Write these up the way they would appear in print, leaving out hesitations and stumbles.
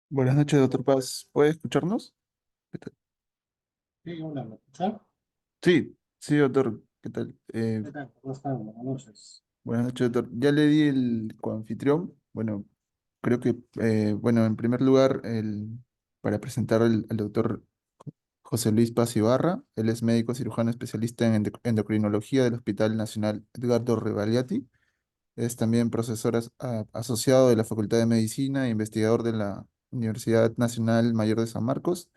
Buenas noches, doctor Paz. ¿Puede escucharnos? ¿Qué tal? Sí, hola, ¿me escucha? Sí, sí, doctor. ¿Qué tal? ¿Qué tal? ¿Cómo están? Buenas noches. Buenas noches, doctor. Ya le di el coanfitrión. Bueno, creo que, bueno, en primer lugar, para presentar al doctor José Luis Paz Ibarra. Él es médico cirujano especialista en endocrinología del Hospital Nacional Edgardo Rebagliati. Es también profesor asociado de la Facultad de Medicina e investigador de la Universidad Nacional Mayor de San Marcos,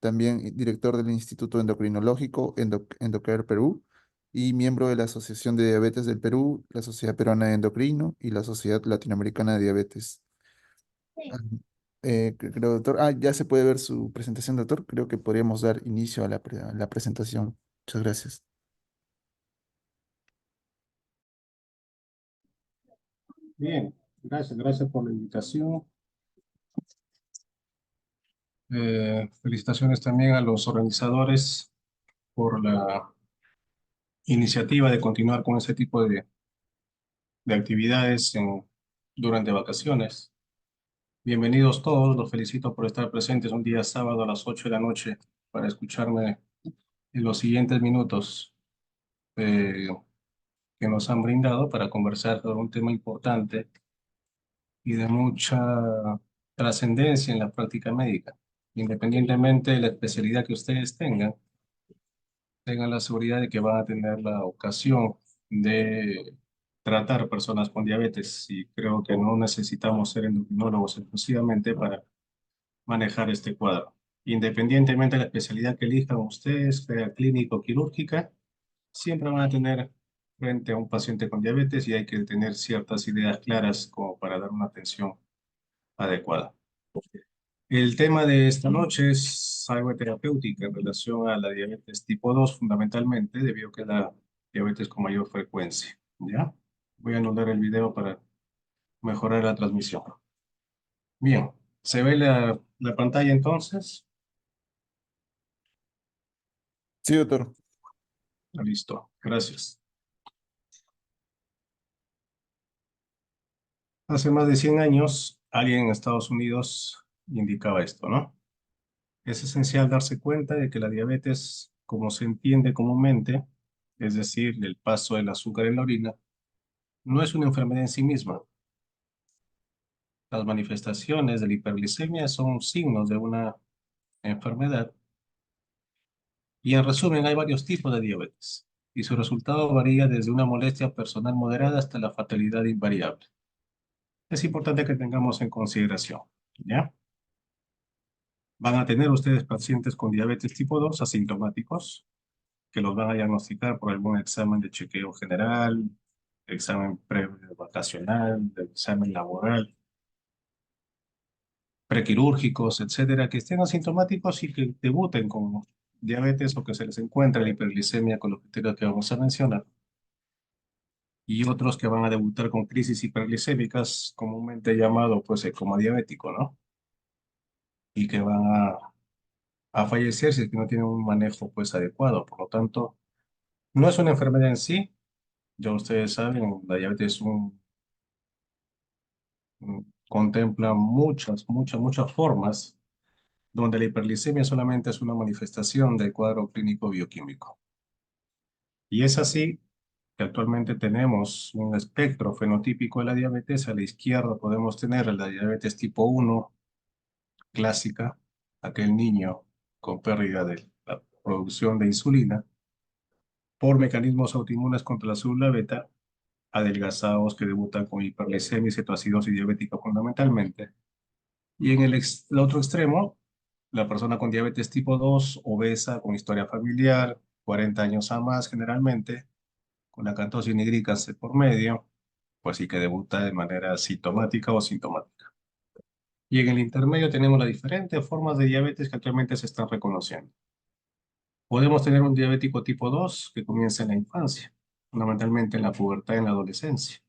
también director del Instituto Endocrinológico Endocare Perú y miembro de la Asociación de Diabetes del Perú, la Sociedad Peruana de Endocrino y la Sociedad Latinoamericana de Diabetes. Ah, creo, doctor, ya se puede ver su presentación, doctor. Creo que podríamos dar inicio a la presentación. Muchas gracias. Bien, gracias por la invitación. Felicitaciones también a los organizadores por la iniciativa de continuar con ese tipo de actividades durante vacaciones. Bienvenidos todos, los felicito por estar presentes un día sábado a las 8 de la noche para escucharme en los siguientes minutos eh, que nos han brindado para conversar sobre un tema importante y de mucha trascendencia en la práctica médica. Independientemente de la especialidad que ustedes tengan la seguridad de que van a tener la ocasión de tratar personas con diabetes y creo que no necesitamos ser endocrinólogos exclusivamente para manejar este cuadro. Independientemente de la especialidad que elijan ustedes, sea clínica o quirúrgica, siempre van a tener frente a un paciente con diabetes y hay que tener ciertas ideas claras como para dar una atención adecuada. El tema de esta noche es algo terapéutica en relación a la diabetes tipo 2 fundamentalmente, debido a que es la diabetes con mayor frecuencia. ¿Ya? Voy a anular el video para mejorar la transmisión. Bien, ¿se ve la pantalla entonces? Sí, doctor. Listo, gracias. Hace más de 100 años, alguien en Estados Unidos indicaba esto, ¿no? Es esencial darse cuenta de que la diabetes, como se entiende comúnmente, es decir, el paso del azúcar en la orina, no es una enfermedad en sí misma. Las manifestaciones de la hiperglicemia son signos de una enfermedad y en resumen hay varios tipos de diabetes y su resultado varía desde una molestia personal moderada hasta la fatalidad invariable. Es importante que tengamos en consideración, ¿ya? Van a tener ustedes pacientes con diabetes tipo 2 asintomáticos que los van a diagnosticar por algún examen de chequeo general, examen previo vacacional, examen laboral, prequirúrgicos, etcétera, que estén asintomáticos y que debuten con diabetes o que se les encuentre la hiperglicemia con los criterios que vamos a mencionar, y otros que van a debutar con crisis hiperglicémicas, comúnmente llamado pues el coma diabético, ¿no? Y que van a fallecer si es que no tienen un manejo pues adecuado. Por lo tanto, no es una enfermedad en sí, ya ustedes saben, la diabetes es contempla muchas formas donde la hiperglicemia solamente es una manifestación del cuadro clínico bioquímico. Y es así que actualmente tenemos un espectro fenotípico de la diabetes. A la izquierda podemos tener la diabetes tipo 1 clásica, aquel niño con pérdida de la producción de insulina por mecanismos autoinmunes contra la célula beta, adelgazados que debutan con hiperglicemia y cetoacidosis diabética fundamentalmente. Y en el otro extremo, la persona con diabetes tipo 2 obesa, con historia familiar, 40 años a más generalmente, con la catosis nigrícase por medio, pues sí que debuta de manera sintomática o sintomática. Y en el intermedio tenemos las diferentes formas de diabetes que actualmente se están reconociendo. Podemos tener un diabético tipo 2 que comienza en la infancia, fundamentalmente en la pubertad y en la adolescencia.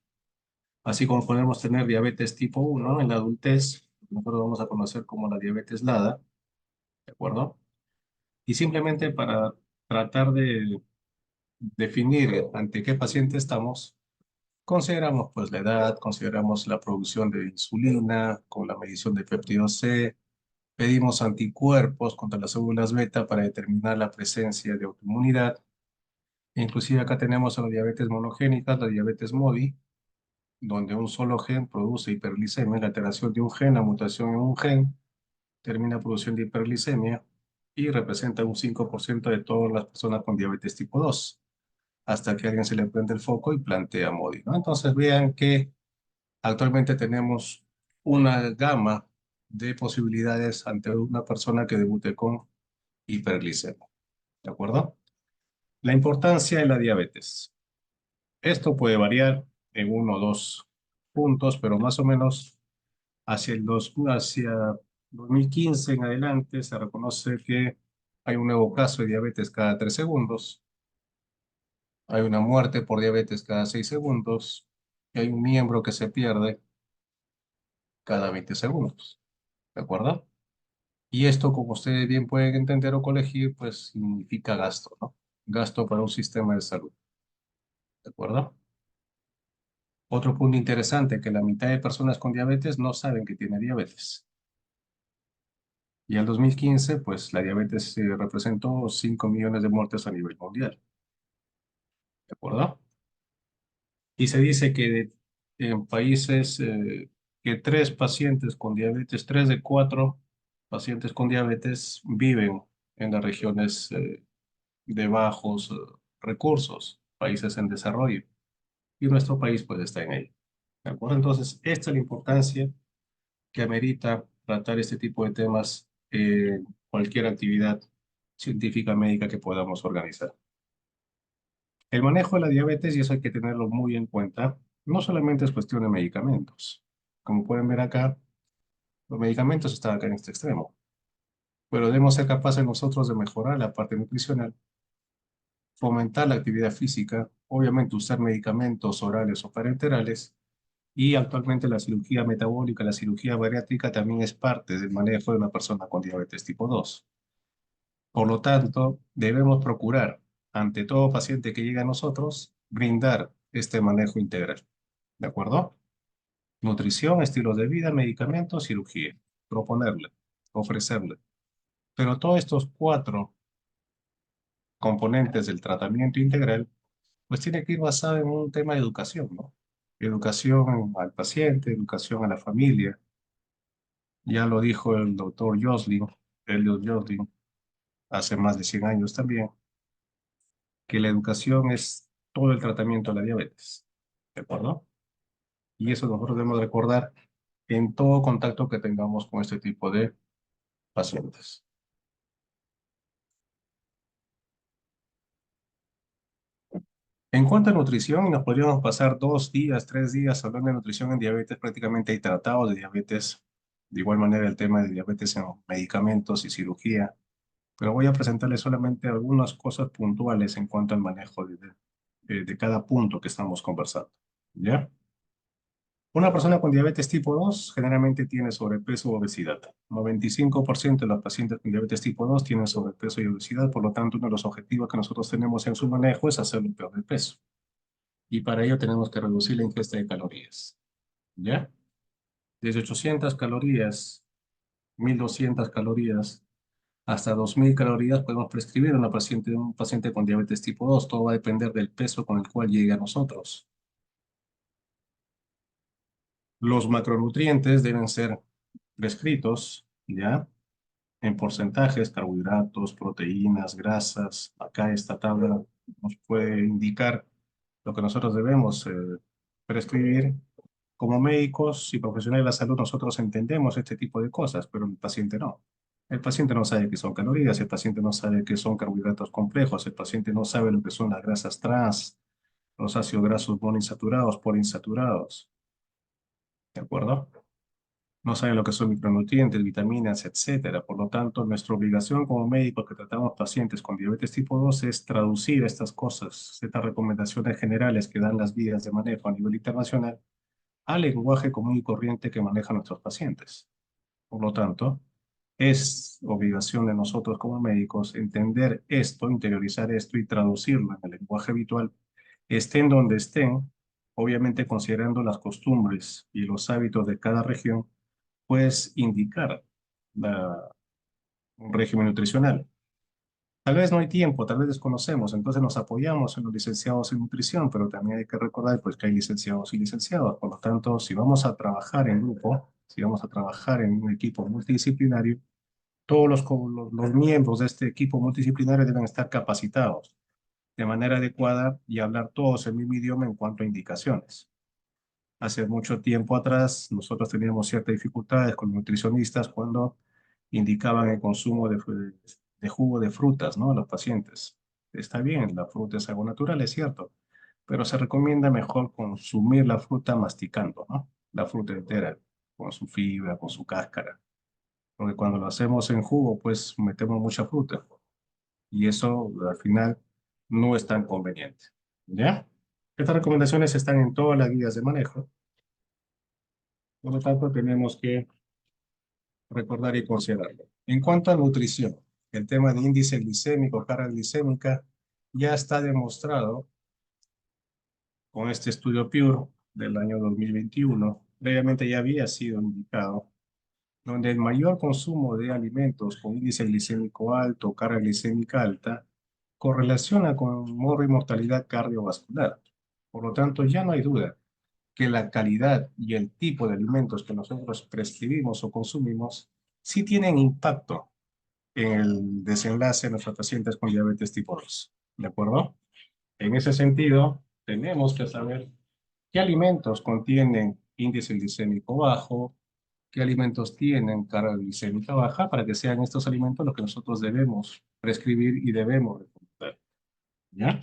Así como podemos tener diabetes tipo 1 en la adultez, nosotros vamos a conocer como la diabetes LADA, ¿de acuerdo? Y simplemente para tratar de definir ante qué paciente estamos, Consideramos pues la edad, consideramos la producción de insulina con la medición de péptido C, pedimos anticuerpos contra las células beta para determinar la presencia de autoinmunidad. Inclusive acá tenemos a la diabetes monogénica, la diabetes MODI, donde un solo gen produce hiperglicemia, la alteración de un gen, la mutación en un gen, termina produciendo hiperglicemia y representa un 5% de todas las personas con diabetes tipo 2, hasta que a alguien se le prende el foco y plantea MODI, ¿no? Entonces vean que actualmente tenemos una gama de posibilidades ante una persona que debute con hiperglicemia, ¿de acuerdo? La importancia de la diabetes. Esto puede variar en uno o dos puntos, pero más o menos hacia 2015 en adelante se reconoce que hay un nuevo caso de diabetes cada 3 segundos, hay una muerte por diabetes cada 6 segundos y hay un miembro que se pierde cada 20 segundos, ¿de acuerdo? Y esto, como ustedes bien pueden entender o colegir, pues significa gasto, ¿no? Gasto para un sistema de salud, ¿de acuerdo? Otro punto interesante, que la mitad de personas con diabetes no saben que tiene diabetes. Y al 2015, pues la diabetes representó 5 millones de muertes a nivel mundial, ¿de acuerdo? Y se dice que en países que 3 pacientes con diabetes, 3 de 4 pacientes con diabetes viven en las regiones de bajos recursos, países en desarrollo. Y nuestro país pues está en ello, ¿de acuerdo? Entonces, esta es la importancia que amerita tratar este tipo de temas en cualquier actividad científica médica que podamos organizar. El manejo de la diabetes, y eso hay que tenerlo muy en cuenta, no solamente es cuestión de medicamentos. Como pueden ver acá, los medicamentos están acá en este extremo, pero debemos ser capaces nosotros de mejorar la parte nutricional, fomentar la actividad física, obviamente usar medicamentos orales o parenterales, y actualmente la cirugía metabólica, la cirugía bariátrica también es parte del manejo de una persona con diabetes tipo 2. Por lo tanto, debemos procurar, ante todo paciente que llegue a nosotros, brindar este manejo integral. ¿De acuerdo? Nutrición, estilos de vida, medicamentos, cirugía. Proponerle, ofrecerle. Pero todos estos 4 componentes del tratamiento integral, pues tiene que ir basado en un tema de educación, ¿no? Educación al paciente, educación a la familia. Ya lo dijo el doctor Joslin, Elliot Joslin, hace más de 100 años también, que la educación es todo el tratamiento de la diabetes. ¿De acuerdo? Y eso nosotros debemos recordar en todo contacto que tengamos con este tipo de pacientes. En cuanto a nutrición, nos podríamos pasar 2 días, 3 días hablando de nutrición en diabetes. Prácticamente hay tratados de diabetes. De igual manera, el tema de diabetes en medicamentos y cirugía. Pero voy a presentarles solamente algunas cosas puntuales en cuanto al manejo de cada punto que estamos conversando. ¿Ya? Una persona con diabetes tipo 2 generalmente tiene sobrepeso o obesidad. 95% de los pacientes con diabetes tipo 2 tienen sobrepeso y obesidad, por lo tanto, uno de los objetivos que nosotros tenemos en su manejo es hacerlo perder peso. Y para ello tenemos que reducir la ingesta de calorías. ¿Ya? Desde 800 calorías, 1200 calorías, hasta 2000 calorías podemos prescribir a un paciente con diabetes tipo 2. Todo va a depender del peso con el cual llegue a nosotros. Los macronutrientes deben ser prescritos, ¿ya? En porcentajes, carbohidratos, proteínas, grasas. Acá esta tabla nos puede indicar lo que nosotros debemos prescribir. Como médicos y profesionales de la salud, nosotros entendemos este tipo de cosas, pero el paciente no. El paciente no sabe qué son calorías, el paciente no sabe qué son carbohidratos complejos, el paciente no sabe lo que son las grasas trans, los ácidos grasos monoinsaturados, poliinsaturados, ¿de acuerdo? No saben lo que son micronutrientes, vitaminas, etcétera. Por lo tanto, nuestra obligación como médicos que tratamos pacientes con diabetes tipo 2 es traducir estas cosas, estas recomendaciones generales que dan las guías de manejo a nivel internacional al lenguaje común y corriente que manejan nuestros pacientes. Por lo tanto, es obligación de nosotros como médicos entender esto, interiorizar esto y traducirlo en el lenguaje habitual, estén donde estén, obviamente considerando las costumbres y los hábitos de cada región, puedes indicar la- un régimen nutricional. Tal vez no hay tiempo, tal vez desconocemos, entonces nos apoyamos en los licenciados en nutrición, pero también hay que recordar pues, que hay licenciados y licenciados. Por lo tanto, si vamos a trabajar en grupo, si vamos a trabajar en un equipo multidisciplinario, todos los miembros de este equipo multidisciplinario deben estar capacitados de manera adecuada y hablar todos el mismo idioma en cuanto a indicaciones. Hace mucho tiempo atrás, nosotros teníamos ciertas dificultades con los nutricionistas cuando indicaban el consumo de jugo de frutas, ¿no? A los pacientes. Está bien, la fruta es algo natural, es cierto, pero se recomienda mejor consumir la fruta masticando, ¿no? La fruta entera, con su fibra, con su cáscara. Porque cuando lo hacemos en jugo, pues metemos mucha fruta y eso al final no es tan conveniente. ¿Ya? Estas recomendaciones están en todas las guías de manejo. Por lo tanto, tenemos que recordar y considerarlo. En cuanto a nutrición, el tema de índice glicémico, carga glicémica, ya está demostrado con este estudio Pure del año 2021. Previamente ya había sido indicado, donde el mayor consumo de alimentos con índice glicémico alto, carga glicémica alta, correlaciona con y mortalidad cardiovascular. Por lo tanto, ya no hay duda que la calidad y el tipo de alimentos que nosotros prescribimos o consumimos sí tienen impacto en el desenlace de nuestros pacientes con diabetes tipo 2. ¿De acuerdo? En ese sentido, tenemos que saber qué alimentos contienen índice glicémico bajo, qué alimentos tienen carga glicémica baja, para que sean estos alimentos los que nosotros debemos prescribir y debemos recomendar. ¿Ya?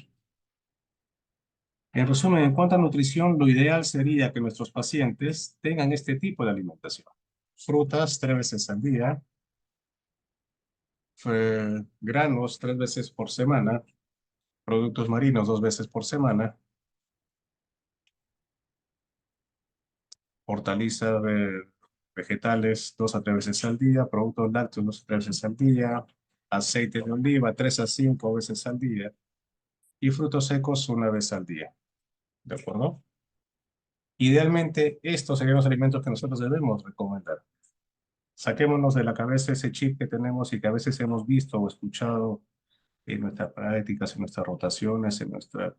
En resumen, en cuanto a nutrición, lo ideal sería que nuestros pacientes tengan este tipo de alimentación. Frutas 3 veces al día, granos 3 veces por semana, productos marinos 2 veces por semana, hortalizas vegetales 2 a 3 veces al día, productos lácteos 2 a 3 veces al día, aceite de oliva 3 a 5 veces al día y frutos secos 1 vez al día. ¿De acuerdo? Idealmente, estos serían los alimentos que nosotros debemos recomendar. Saquémonos de la cabeza ese chip que tenemos y que a veces hemos visto o escuchado en nuestras prácticas, en nuestras rotaciones, en nuestra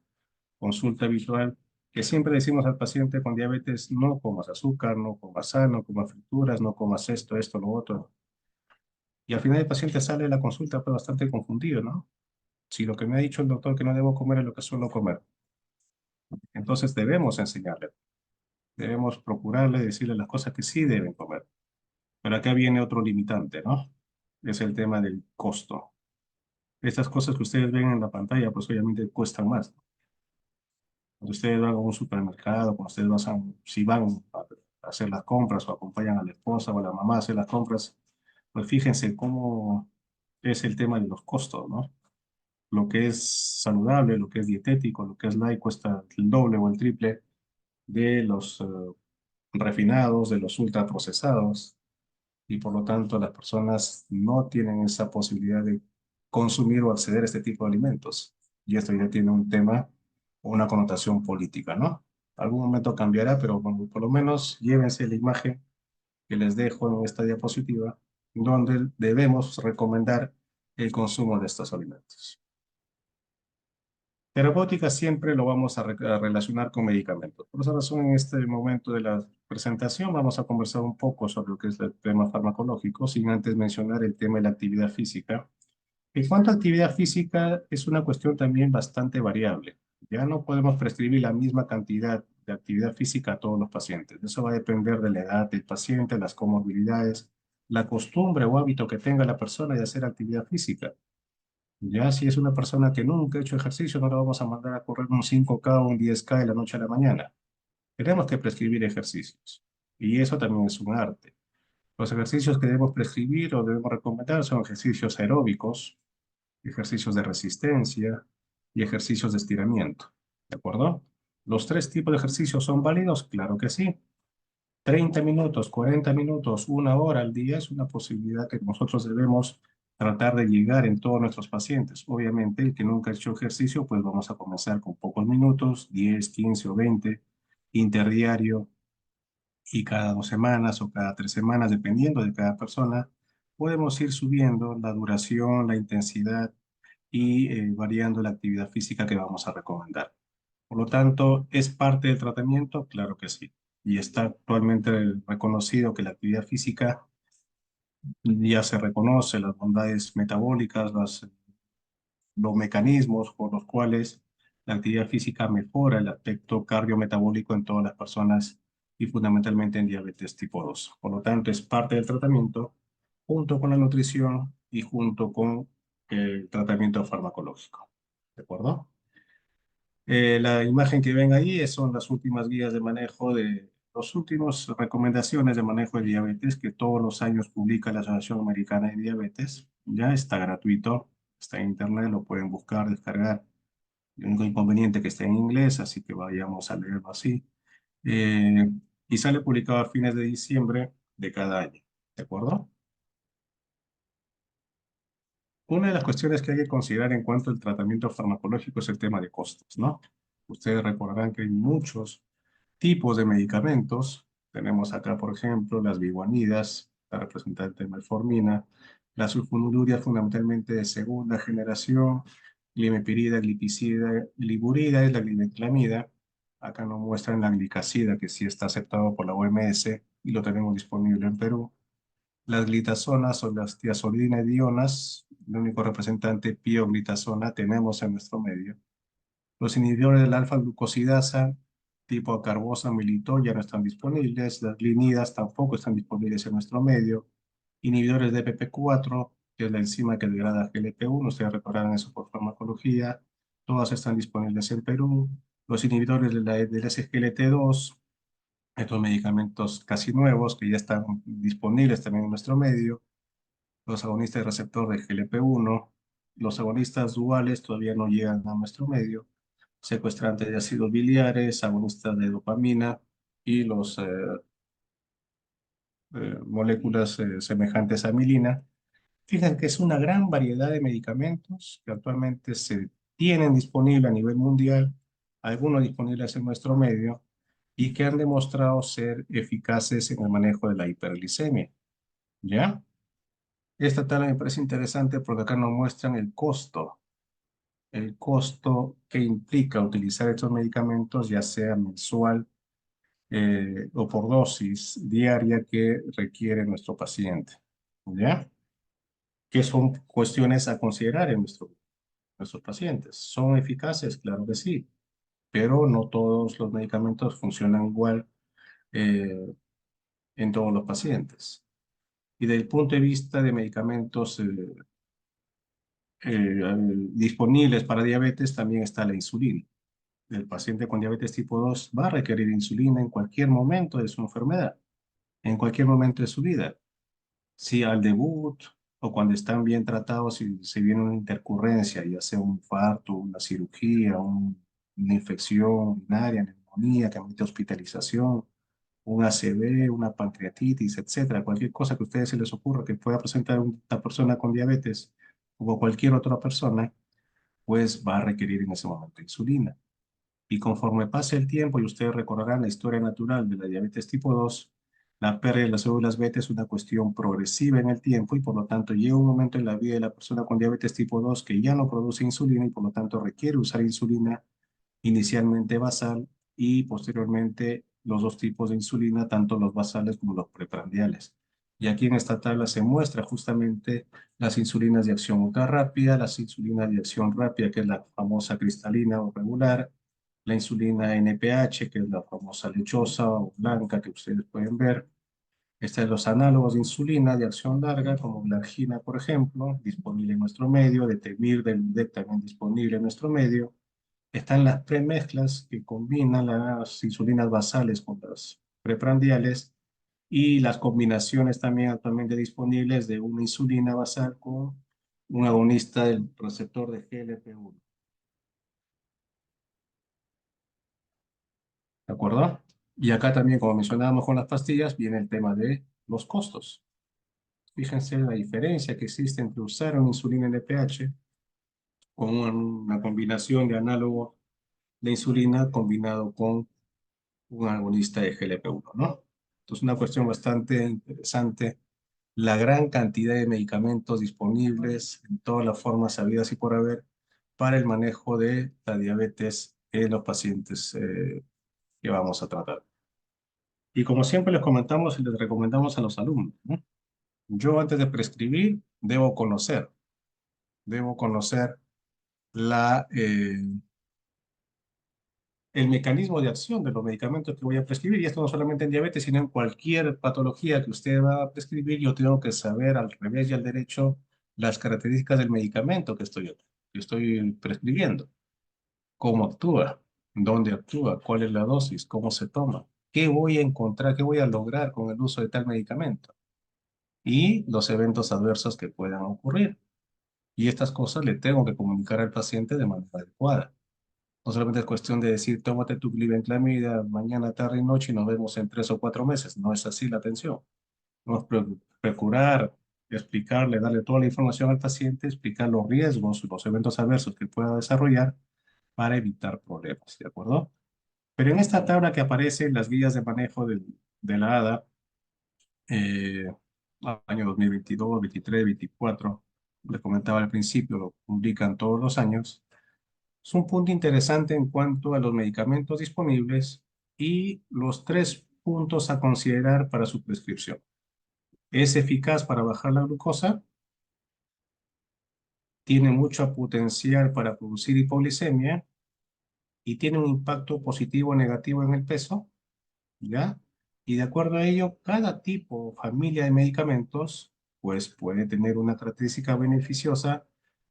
consulta habitual, que siempre decimos al paciente con diabetes: no comas azúcar, no comas sal, no comas frituras, no comas esto, lo otro. Y al final el paciente sale de la consulta pues bastante confundido, ¿no? Si lo que me ha dicho el doctor que no debo comer es lo que suelo comer, entonces debemos enseñarle, debemos procurarle decirle las cosas que sí deben comer. Pero acá viene otro limitante, ¿no? Es el tema del costo. Estas cosas que ustedes ven en la pantalla, pues obviamente cuestan más. Cuando ustedes van a un supermercado, cuando ustedes van, si van a hacer las compras o acompañan a la esposa o a la mamá a hacer las compras, pues fíjense cómo es el tema de los costos, ¿no? Lo que es saludable, lo que es dietético, lo que es light cuesta el doble o el triple de los refinados, de los ultraprocesados, y por lo tanto las personas no tienen esa posibilidad de consumir o acceder a este tipo de alimentos. Y esto ya tiene un tema o una connotación política, ¿no? Algún momento cambiará, pero bueno, por lo menos llévense la imagen que les dejo en esta diapositiva, donde debemos recomendar el consumo de estos alimentos. Terapéutica siempre lo vamos a relacionar con medicamentos. Por esa razón, en este momento de la presentación vamos a conversar un poco sobre lo que es el tema farmacológico, sin antes mencionar el tema de la actividad física. En cuanto a actividad física, es una cuestión también bastante variable. Ya no podemos prescribir la misma cantidad de actividad física a todos los pacientes. Eso va a depender de la edad del paciente, las comorbilidades, la costumbre o hábito que tenga la persona de hacer actividad física. Ya si es una persona que nunca ha hecho ejercicio, no la vamos a mandar a correr un 5K o un 10K de la noche a la mañana. Tenemos que prescribir ejercicios. Y eso también es un arte. Los ejercicios que debemos prescribir o debemos recomendar son ejercicios aeróbicos, ejercicios de resistencia y ejercicios de estiramiento. ¿De acuerdo? ¿Los 3 tipos de ejercicios son válidos? Claro que sí. 30 minutos, 40 minutos, 1 hora al día es una posibilidad que nosotros debemos tratar de llegar en todos nuestros pacientes. Obviamente, el que nunca ha hecho ejercicio, pues vamos a comenzar con pocos minutos, 10, 15 o 20, interdiario y cada 2 semanas o cada 3 semanas, dependiendo de cada persona, podemos ir subiendo la duración, la intensidad y variando la actividad física que vamos a recomendar. Por lo tanto, ¿es parte del tratamiento? Claro que sí. Y está actualmente reconocido que la actividad física ya se reconoce las bondades metabólicas, los mecanismos por los cuales la actividad física mejora el aspecto cardiometabólico en todas las personas y fundamentalmente en diabetes tipo 2. Por lo tanto, es parte del tratamiento junto con la nutrición y junto con el tratamiento farmacológico. ¿De acuerdo? La imagen que ven ahí son las últimas guías de manejo de los últimos recomendaciones de manejo de diabetes que todos los años publica la Asociación Americana de Diabetes. Ya está gratuito, está en internet, lo pueden buscar, descargar. El único inconveniente que está en inglés, así que vayamos a leerlo así. Eh, y sale publicado a fines de diciembre de cada año. ¿De acuerdo? Una de las cuestiones que hay que considerar en cuanto al tratamiento farmacológico es el tema de costos, ¿no? Ustedes recordarán que hay muchos tipos de medicamentos. Tenemos acá, por ejemplo, las biguanidas, para representar el tema de metformina, la sulfonilurea fundamentalmente de segunda generación, glimepirida, glipizida, liburida es la glimetlamida. Acá nos muestran la glicazida, que sí está aceptado por la OMS y lo tenemos disponible en Perú. Las glitazonas o las tiazolidinedionas, el único representante pioglitazona tenemos en nuestro medio. Los inhibidores del alfa-glucosidasa tipo acarbosa, militol ya no están disponibles. Las glinidas tampoco están disponibles en nuestro medio. Inhibidores de PP4, que es la enzima que degrada GLP-1, ustedes recordarán eso por farmacología. Todas están disponibles en Perú. Los inhibidores del SGLT2, estos medicamentos casi nuevos que ya están disponibles también en nuestro medio. Los agonistas de receptor de GLP-1, los agonistas duales todavía no llegan a nuestro medio, secuestrantes de ácidos biliares, agonistas de dopamina y los moléculas semejantes a amilina. Fíjense que es una gran variedad de medicamentos que actualmente se tienen disponible a nivel mundial, algunos disponibles en nuestro medio, y que han demostrado ser eficaces en el manejo de la hiperglicemia. ¿Ya? Esta tabla me parece interesante porque acá nos muestran el costo que implica utilizar estos medicamentos, ya sea mensual o por dosis diaria que requiere nuestro paciente. ¿Ya? Que son cuestiones a considerar en nuestros pacientes. ¿Son eficaces? Claro que sí, pero no todos los medicamentos funcionan igual eh, en todos los pacientes. Y desde el punto de vista de medicamentos disponibles para diabetes, también está la insulina. El paciente con diabetes tipo 2 va a requerir insulina en cualquier momento de su enfermedad, en cualquier momento de su vida. Si al debut o cuando están bien tratados, si se viene una intercurrencia, ya sea un infarto, una cirugía, una infección urinaria, neumonía que amerite hospitalización, un ACV, una pancreatitis, etcétera, cualquier cosa que a ustedes se les ocurra que pueda presentar una persona con diabetes o cualquier otra persona, pues va a requerir en ese momento insulina. Y conforme pase el tiempo, y ustedes recordarán la historia natural de la diabetes tipo 2, la pérdida de las células beta es una cuestión progresiva en el tiempo y por lo tanto llega un momento en la vida de la persona con diabetes tipo 2 que ya no produce insulina y por lo tanto requiere usar insulina inicialmente basal y posteriormente los dos tipos de insulina, tanto los basales como los preprandiales. Y aquí en esta tabla se muestra justamente las insulinas de acción ultra rápida, las insulinas de acción rápida, que es la famosa cristalina o regular, la insulina NPH, que es la famosa lechosa o blanca que ustedes pueden ver. Están los análogos de insulina de acción larga, como la argina, por ejemplo, disponible en nuestro medio, de Temir, del UDEC también disponible en nuestro medio. Están las premezclas que combinan las insulinas basales con las preprandiales y las combinaciones también actualmente disponibles de una insulina basal con un agonista del receptor de GLP-1. ¿De acuerdo? Y acá también, como mencionábamos con las pastillas, viene el tema de los costos. Fíjense la diferencia que existe entre usar una insulina NPH con una combinación de análogo de insulina combinado con un agonista de GLP-1, ¿no? Entonces, una cuestión bastante interesante, la gran cantidad de medicamentos disponibles en todas las formas habidas y por haber para el manejo de la diabetes en los pacientes que vamos a tratar. Y como siempre les comentamos y les recomendamos a los alumnos, ¿no? Yo antes de prescribir debo conocer la, el mecanismo de acción de los medicamentos que voy a prescribir. Y esto no solamente en diabetes, sino en cualquier patología que usted va a prescribir. Yo tengo que saber al revés y al derecho las características del medicamento que estoy prescribiendo, cómo actúa, dónde actúa, cuál es la dosis, cómo se toma, qué voy a encontrar, qué voy a lograr con el uso de tal medicamento y los eventos adversos que puedan ocurrir. Y estas cosas le tengo que comunicar al paciente de manera adecuada. No solamente es cuestión de decir, tómate tu glibenclamida mañana, tarde y noche y nos vemos en 3 o 4 meses. No es así la atención. Vamos a procurar explicarle, darle toda la información al paciente, explicar los riesgos, los eventos adversos que pueda desarrollar para evitar problemas, ¿de acuerdo? Pero en esta tabla que aparece, las guías de manejo de la ADA, eh, año 2022, 23, 24, les comentaba al principio, lo publican todos los años. Es un punto interesante en cuanto a los medicamentos disponibles y los 3 puntos a considerar para su prescripción. ¿Es eficaz para bajar la glucosa? ¿Tiene mucho potencial para producir hipoglicemia? ¿Y tiene un impacto positivo o negativo en el peso? ¿Ya? Y de acuerdo a ello, cada tipo o familia de medicamentos, pues puede tener una característica beneficiosa,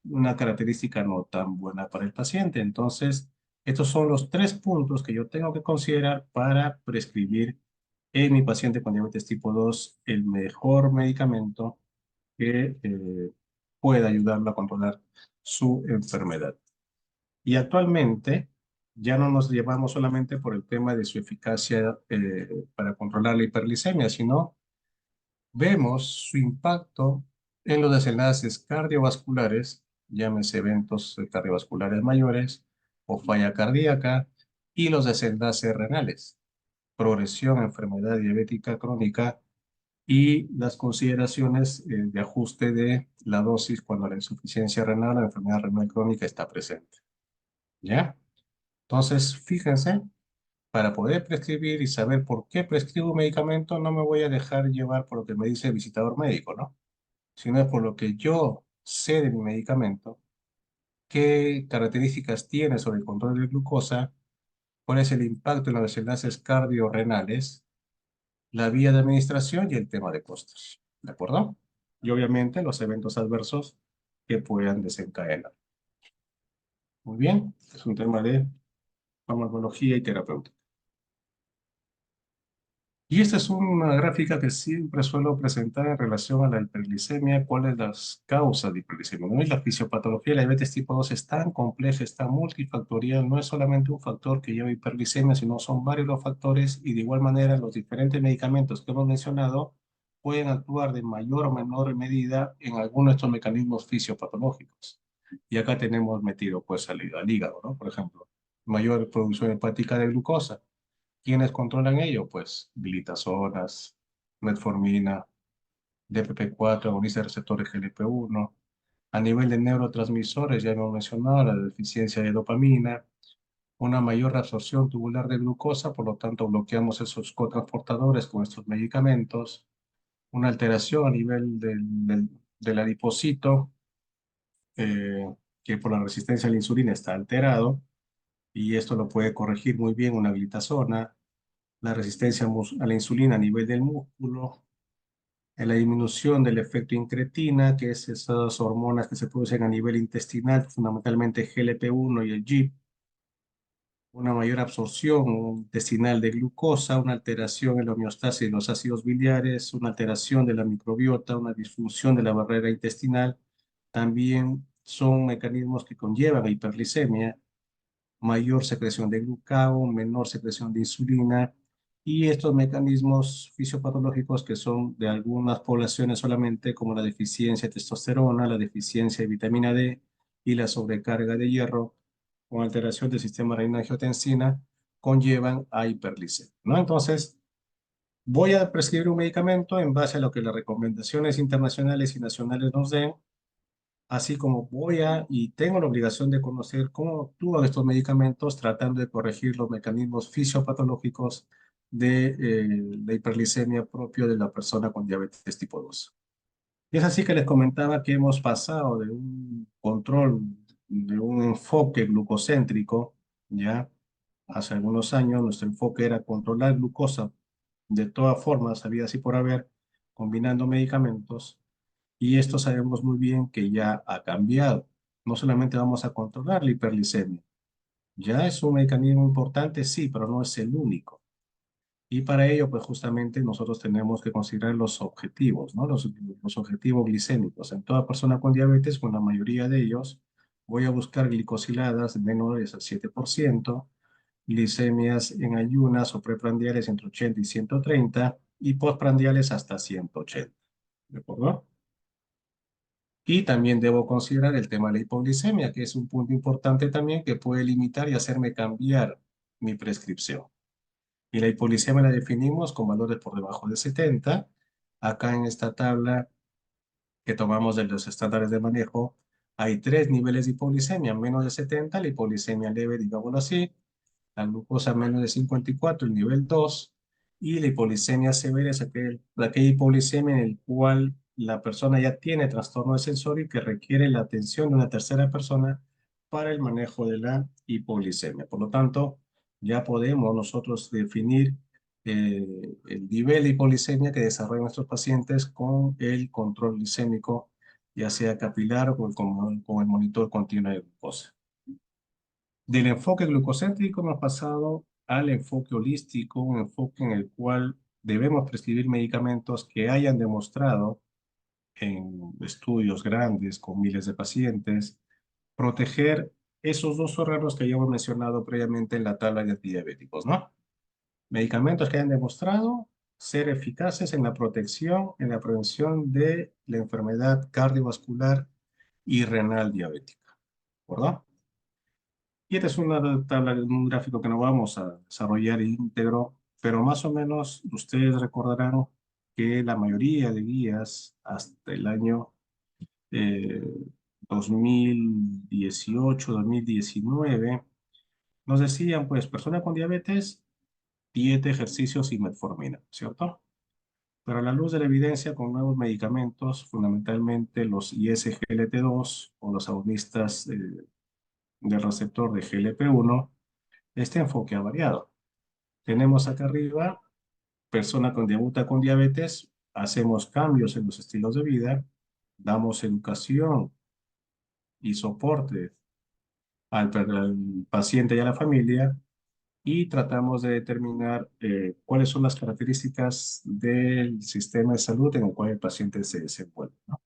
una característica no tan buena para el paciente. Entonces, estos son los 3 puntos que yo tengo que considerar para prescribir en mi paciente con diabetes tipo 2 el mejor medicamento que pueda ayudarlo a controlar su enfermedad. Y actualmente ya no nos llevamos solamente por el tema de su eficacia para controlar la hiperglicemia, sino vemos su impacto en los desenlaces cardiovasculares, llámese eventos cardiovasculares mayores o falla cardíaca, y los desenlaces renales, progresión, enfermedad diabética crónica y las consideraciones de ajuste de la dosis cuando la insuficiencia renal o la enfermedad renal crónica está presente. ¿Ya? Entonces, fíjense, para poder prescribir y saber por qué prescribo un medicamento, no me voy a dejar llevar por lo que me dice el visitador médico, ¿no? Sino es por lo que yo sé de mi medicamento, qué características tiene sobre el control de glucosa, cuál es el impacto en los enlaces cardiorrenales, la vía de administración y el tema de costos, ¿de acuerdo? Y obviamente los eventos adversos que puedan desencadenar. Muy bien, es un tema de farmacología y terapéutica. Y esta es una gráfica que siempre suelo presentar en relación a la hiperglicemia, cuáles las causas de hiperglicemia, ¿no? Y la fisiopatología de la diabetes tipo 2 es tan compleja, es tan multifactorial, no es solamente un factor que lleva hiperglicemia, sino son varios los factores y de igual manera los diferentes medicamentos que hemos mencionado pueden actuar de mayor o menor medida en algunos de estos mecanismos fisiopatológicos. Y acá tenemos metido pues al hígado, ¿no? Por ejemplo, mayor producción hepática de glucosa. ¿Quiénes controlan ello? Pues glitazonas, metformina, DPP4, agonista de receptores GLP-1. A nivel de neurotransmisores, ya hemos mencionado la deficiencia de dopamina, una mayor absorción tubular de glucosa, por lo tanto bloqueamos esos cotransportadores con estos medicamentos, una alteración a nivel del adipocito, eh, que por la resistencia a la insulina está alterado, y esto lo puede corregir muy bien una glitazona, la resistencia a la insulina a nivel del músculo, en la disminución del efecto incretina, que es esas hormonas que se producen a nivel intestinal, fundamentalmente GLP-1 y el GIP, una mayor absorción intestinal de glucosa, una alteración en la homeostasis de los ácidos biliares, una alteración de la microbiota, una disfunción de la barrera intestinal, también son mecanismos que conllevan a hiperglicemia, mayor secreción de glucagón, menor secreción de insulina, y estos mecanismos fisiopatológicos que son de algunas poblaciones solamente, como la deficiencia de testosterona, la deficiencia de vitamina D y la sobrecarga de hierro, con alteración del sistema renina-angiotensina, conllevan a hiperglicemia, ¿no? Entonces, voy a prescribir un medicamento en base a lo que las recomendaciones internacionales y nacionales nos den, así como y tengo la obligación de conocer cómo actúan estos medicamentos tratando de corregir los mecanismos fisiopatológicos de la hiperglicemia propio de la persona con diabetes tipo 2. Y es así que les comentaba que hemos pasado de un control, de un enfoque glucocéntrico, ya hace algunos años nuestro enfoque era controlar glucosa de todas formas, había así por haber, combinando medicamentos, y esto sabemos muy bien que ya ha cambiado. No solamente vamos a controlar la hiperglicemia, ya es un mecanismo importante, sí, pero no es el único. Y para ello, pues justamente nosotros tenemos que considerar los objetivos, ¿no? Los objetivos glicémicos. En toda persona con diabetes, con la mayoría de ellos, voy a buscar glicosiladas menores al 7%, glicemias en ayunas o preprandiales entre 80 y 130 y postprandiales hasta 180. ¿De acuerdo? Y también debo considerar el tema de la hipoglicemia, que es un punto importante también que puede limitar y hacerme cambiar mi prescripción. Y la hipoglicemia la definimos con valores por debajo de 70. Acá en esta tabla que tomamos de los estándares de manejo, hay tres niveles de hipoglicemia: menos de 70, la hipoglicemia leve, digámoslo así; la glucosa menos de 54, el nivel 2; y la hipoglicemia severa es aquella hipoglicemia en el cual la persona ya tiene trastorno de sensorio y que requiere la atención de una tercera persona para el manejo de la hipoglicemia. Por lo tanto, ya podemos nosotros definir el nivel de hipoglicemia que desarrollan nuestros pacientes con el control glicémico, ya sea capilar o con el monitor continuo de glucosa. Del enfoque glucocéntrico hemos pasado al enfoque holístico, un enfoque en el cual debemos prescribir medicamentos que hayan demostrado en estudios grandes con miles de pacientes proteger esos dos órganos que habíamos mencionado previamente en la tabla de antidiabéticos, ¿no? Medicamentos que hayan demostrado ser eficaces en la protección, en la prevención de la enfermedad cardiovascular y renal diabética, ¿verdad? Y esta es una tabla, un gráfico que no vamos a desarrollar íntegro, pero más o menos ustedes recordarán que la mayoría de guías hasta el año eh, 2018, 2019, nos decían, pues, persona con diabetes, dieta, ejercicios y metformina, ¿cierto? Pero a la luz de la evidencia con nuevos medicamentos, fundamentalmente los ISGLT2 o los agonistas del receptor de GLP-1, este enfoque ha variado. Tenemos acá arriba, persona con debuta con diabetes, hacemos cambios en los estilos de vida, damos educación y soporte al paciente y a la familia, y tratamos de determinar cuáles son las características del sistema de salud en el cual el paciente se desenvuelve, ¿no?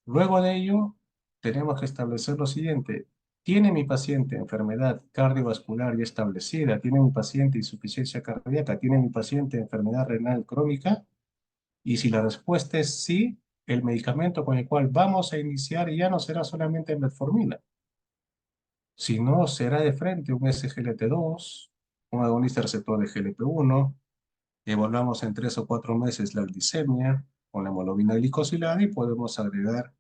Luego de ello, tenemos que establecer lo siguiente. ¿Tiene mi paciente enfermedad cardiovascular ya establecida? ¿Tiene mi paciente insuficiencia cardíaca? ¿Tiene mi paciente enfermedad renal crónica? Y si la respuesta es sí, el medicamento con el cual vamos a iniciar ya no será solamente metformina, sino será de frente un SGLT2, un agonista receptor de GLP-1. Evaluamos en 3 o 4 meses la glicemia con la hemoglobina glicosilada y podemos agregar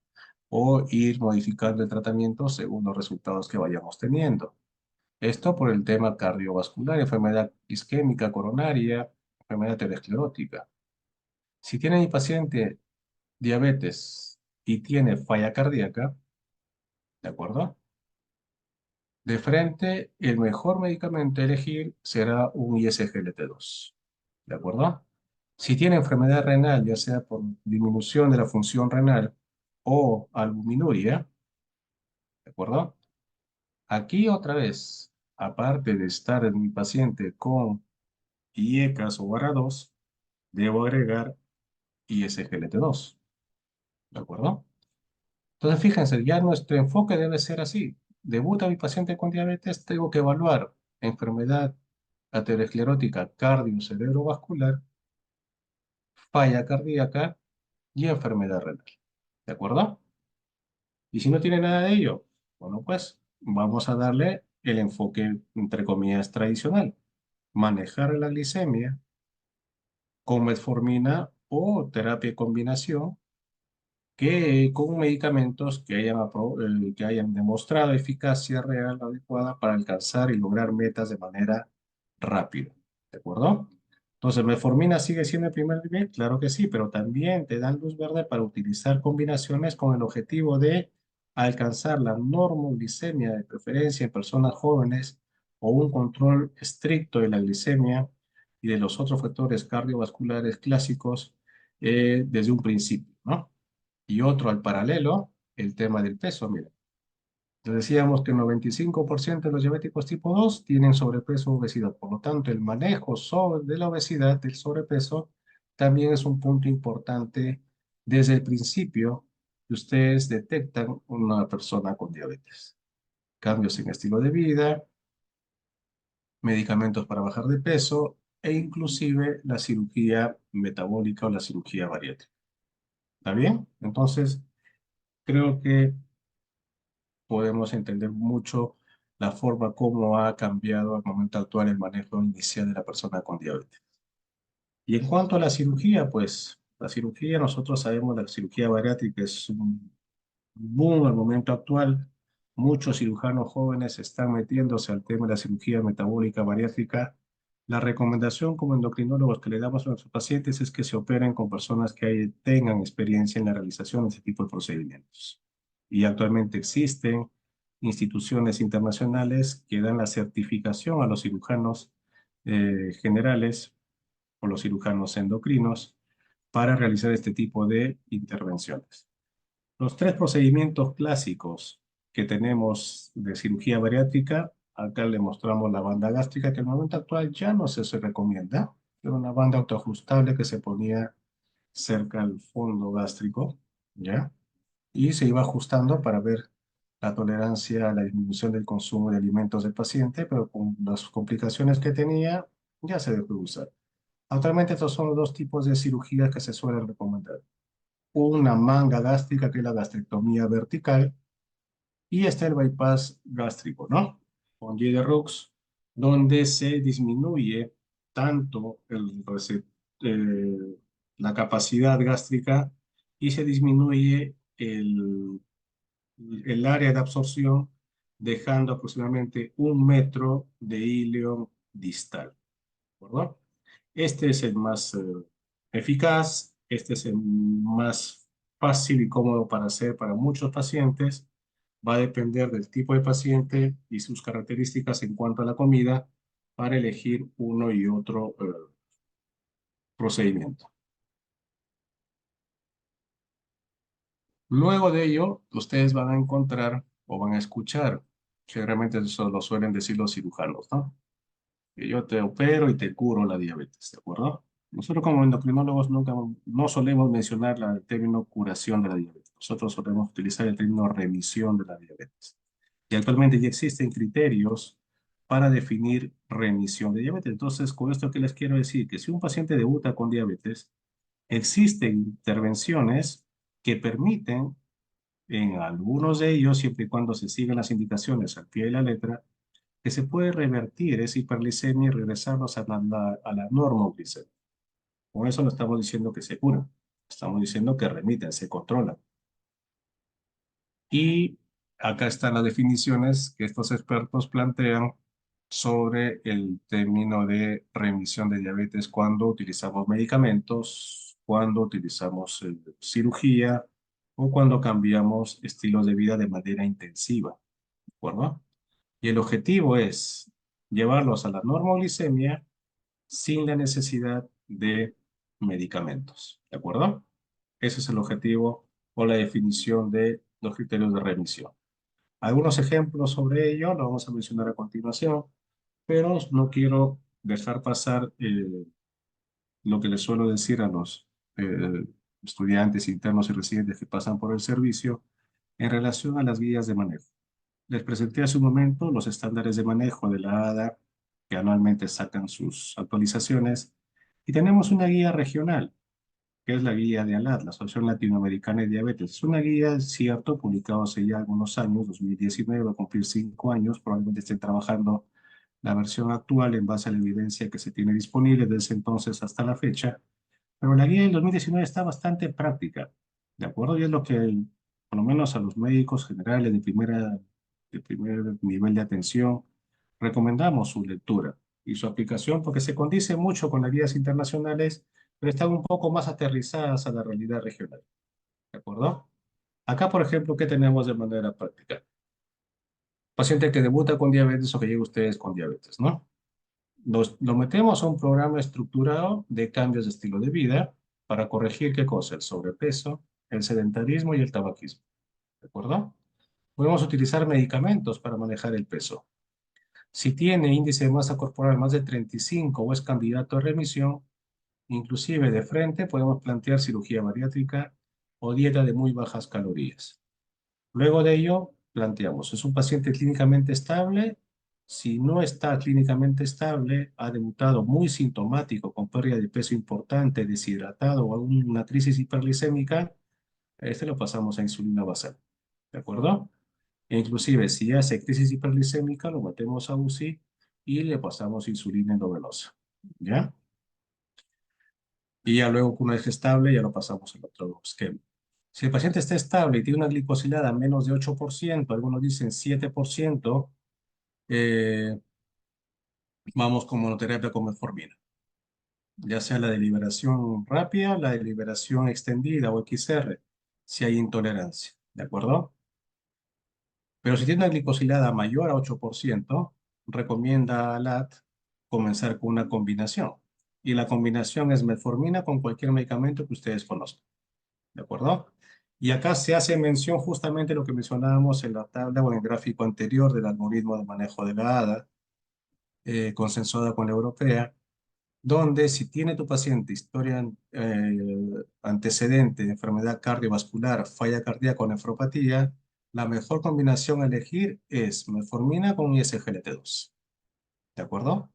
o ir modificando el tratamiento según los resultados que vayamos teniendo. Esto por el tema cardiovascular, enfermedad isquémica coronaria, enfermedad aterosclerótica. Si tiene mi paciente diabetes y tiene falla cardíaca, ¿de acuerdo? De frente, el mejor medicamento a elegir será un ISGLT2, ¿de acuerdo? Si tiene enfermedad renal, ya sea por disminución de la función renal o albuminuria, ¿de acuerdo? Aquí otra vez, aparte de estar en mi paciente con IECAS o VARA2, debo agregar ISGLT2, ¿de acuerdo? Entonces, fíjense, ya nuestro enfoque debe ser así. Debuta mi paciente con diabetes, tengo que evaluar enfermedad aterosclerótica cardio-cerebrovascular, falla cardíaca y enfermedad renal. ¿De acuerdo? Y si no tiene nada de ello, bueno, pues vamos a darle el enfoque, entre comillas, tradicional. Manejar la glicemia con metformina o terapia de combinación que con medicamentos que hayan demostrado eficacia real adecuada para alcanzar y lograr metas de manera rápida. ¿De acuerdo? Entonces, ¿metformina sigue siendo el primer nivel? Claro que sí, pero también te dan luz verde para utilizar combinaciones con el objetivo de alcanzar la normoglicemia de preferencia en personas jóvenes o un control estricto de la glicemia y de los otros factores cardiovasculares clásicos desde un principio, ¿no? Y otro al paralelo, el tema del peso. Mira, les decíamos que el 95% de los diabéticos tipo 2 tienen sobrepeso o obesidad. Por lo tanto, el manejo de la obesidad, del sobrepeso, también es un punto importante desde el principio que ustedes detectan una persona con diabetes. Cambios en estilo de vida, medicamentos para bajar de peso e inclusive la cirugía metabólica o la cirugía bariátrica. ¿Está bien? Entonces, creo que podemos entender mucho la forma como ha cambiado al momento actual el manejo inicial de la persona con diabetes. Y en cuanto a la cirugía, pues la cirugía, nosotros sabemos que la cirugía bariátrica es un boom al momento actual. Muchos cirujanos jóvenes están metiéndose al tema de la cirugía metabólica bariátrica. La recomendación como endocrinólogos que le damos a nuestros pacientes es que se operen con personas que tengan experiencia en la realización de este tipo de procedimientos. Y actualmente existen instituciones internacionales que dan la certificación a los cirujanos generales o los cirujanos endocrinos para realizar este tipo de intervenciones. Los tres procedimientos clásicos que tenemos de cirugía bariátrica, acá le mostramos la banda gástrica, que en el momento actual ya no se recomienda. Era una banda autoajustable que se ponía cerca al fondo gástrico, ¿ya? Y se iba ajustando para ver la tolerancia a la disminución del consumo de alimentos del paciente, pero con las complicaciones que tenía, ya se dejó de usar. Actualmente estos son los dos tipos de cirugías que se suelen recomendar. Una manga gástrica, que es la gastrectomía vertical, y está el bypass gástrico, ¿no? Con J de Rux, donde se disminuye tanto la capacidad gástrica y se disminuye el área de absorción, dejando aproximadamente 1 metro de hilo distal, ¿verdad? Este es el más eficaz, este es el más fácil y cómodo para hacer para muchos pacientes. Va a depender del tipo de paciente y sus características en cuanto a la comida para elegir uno y otro procedimiento. Luego de ello, ustedes van a encontrar o van a escuchar, generalmente eso lo suelen decir los cirujanos, ¿no? Que yo te opero y te curo la diabetes, ¿de acuerdo? Nosotros como endocrinólogos nunca, no solemos mencionar el término curación de la diabetes. Nosotros solemos utilizar el término remisión de la diabetes. Y actualmente ya existen criterios para definir remisión de diabetes. Entonces, con esto que les quiero decir, que si un paciente debuta con diabetes, existen intervenciones que permiten, en algunos de ellos, siempre y cuando se sigan las indicaciones al pie de la letra, que se puede revertir esa hiperglicemia y regresarlos a la normoglicemia. Con eso no estamos diciendo que se curan, estamos diciendo que remiten, se controlan. Y acá están las definiciones que estos expertos plantean sobre el término de remisión de diabetes cuando utilizamos medicamentos, cuando utilizamos cirugía o cuando cambiamos estilos de vida de manera intensiva, ¿de acuerdo? Y el objetivo es llevarlos a la normoglicemia sin la necesidad de medicamentos, ¿de acuerdo? Ese es el objetivo o la definición de los criterios de remisión. Algunos ejemplos sobre ello lo vamos a mencionar a continuación, pero no quiero dejar pasar lo que les suelo decir a los estudiantes internos y residentes que pasan por el servicio en relación a las guías de manejo. Les presenté hace un momento los estándares de manejo de la ADA, que anualmente sacan sus actualizaciones, y tenemos una guía regional. que es la guía de ALAD, la Asociación Latinoamericana de Diabetes. Es una guía, es cierto, publicada hace ya algunos años, 2019, va a cumplir 5 años, probablemente estén trabajando la versión actual en base a la evidencia que se tiene disponible desde entonces hasta la fecha, pero la guía del 2019 está bastante práctica, ¿de acuerdo? Y es lo que, por lo menos a los médicos generales de primer nivel de atención, recomendamos su lectura y su aplicación porque se condice mucho con las guías internacionales, pero están un poco más aterrizadas a la realidad regional, ¿de acuerdo? Acá, por ejemplo, ¿qué tenemos de manera práctica? Paciente que debuta con diabetes o que llega a ustedes con diabetes, ¿no? Lo metemos a un programa estructurado de cambios de estilo de vida para corregir qué cosa, el sobrepeso, el sedentarismo y el tabaquismo, ¿de acuerdo? Podemos utilizar medicamentos para manejar el peso. Si tiene índice de masa corporal más de 35 o es candidato a remisión, inclusive de frente podemos plantear cirugía bariátrica o dieta de muy bajas calorías. Luego de ello, planteamos, ¿es un paciente clínicamente estable? Si no está clínicamente estable, ha debutado muy sintomático, con pérdida de peso importante, deshidratado o una crisis hiperglicémica, este lo pasamos a insulina basal, ¿de acuerdo? E inclusive, si hace crisis hiperglicémica, lo metemos a UCI y le pasamos insulina endovenosa, ¿ya? Y ya luego, una vez estable, ya lo pasamos al otro esquema. Si el paciente está estable y tiene una glicosilada menos de 8%, algunos dicen 7%, eh, vamos con monoterapia con metformina, ya sea la de liberación rápida, la de liberación extendida o XR, si hay intolerancia, ¿de acuerdo? Pero si tiene una glicosilada mayor a 8%, recomienda a LAT comenzar con una combinación. Y la combinación es metformina con cualquier medicamento que ustedes conozcan. ¿De acuerdo? Y acá se hace mención justamente lo que mencionábamos en la tabla o en el gráfico anterior del algoritmo de manejo de la ADA, consensuada con la europea, donde si tiene tu paciente historia antecedente de enfermedad cardiovascular, falla cardíaca o nefropatía, la mejor combinación a elegir es metformina con ISGLT2. ¿De acuerdo?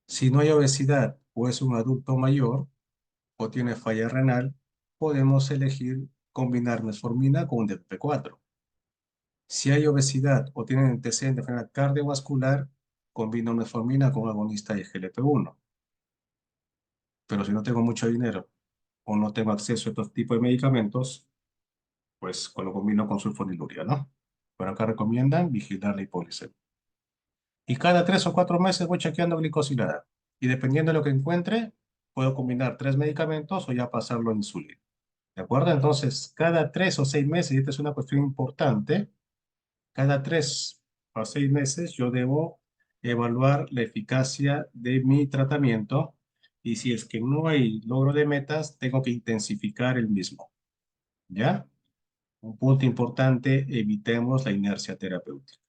Si no hay obesidad o es un adulto mayor, o tiene falla renal, podemos elegir combinar metformina con un DPP-4. Si hay obesidad o tienen antecedentes de enfermedad cardiovascular, combino metformina con agonista de GLP-1. Pero si no tengo mucho dinero o no tengo acceso a estos tipos de medicamentos, pues lo combino con sulfonilurea, ¿no? Pero acá recomiendan vigilar la hipoglicemia. Y cada 3 o 4 meses voy chequeando glicosilada. Y dependiendo de lo que encuentre, puedo combinar 3 medicamentos o ya pasarlo a insulina. ¿De acuerdo? Entonces, cada 3 o 6 meses, y esta es una cuestión importante, cada 3 o 6 meses yo debo evaluar la eficacia de mi tratamiento y si es que no hay logro de metas, tengo que intensificar el mismo. ¿Ya? Un punto importante, evitemos la inercia terapéutica.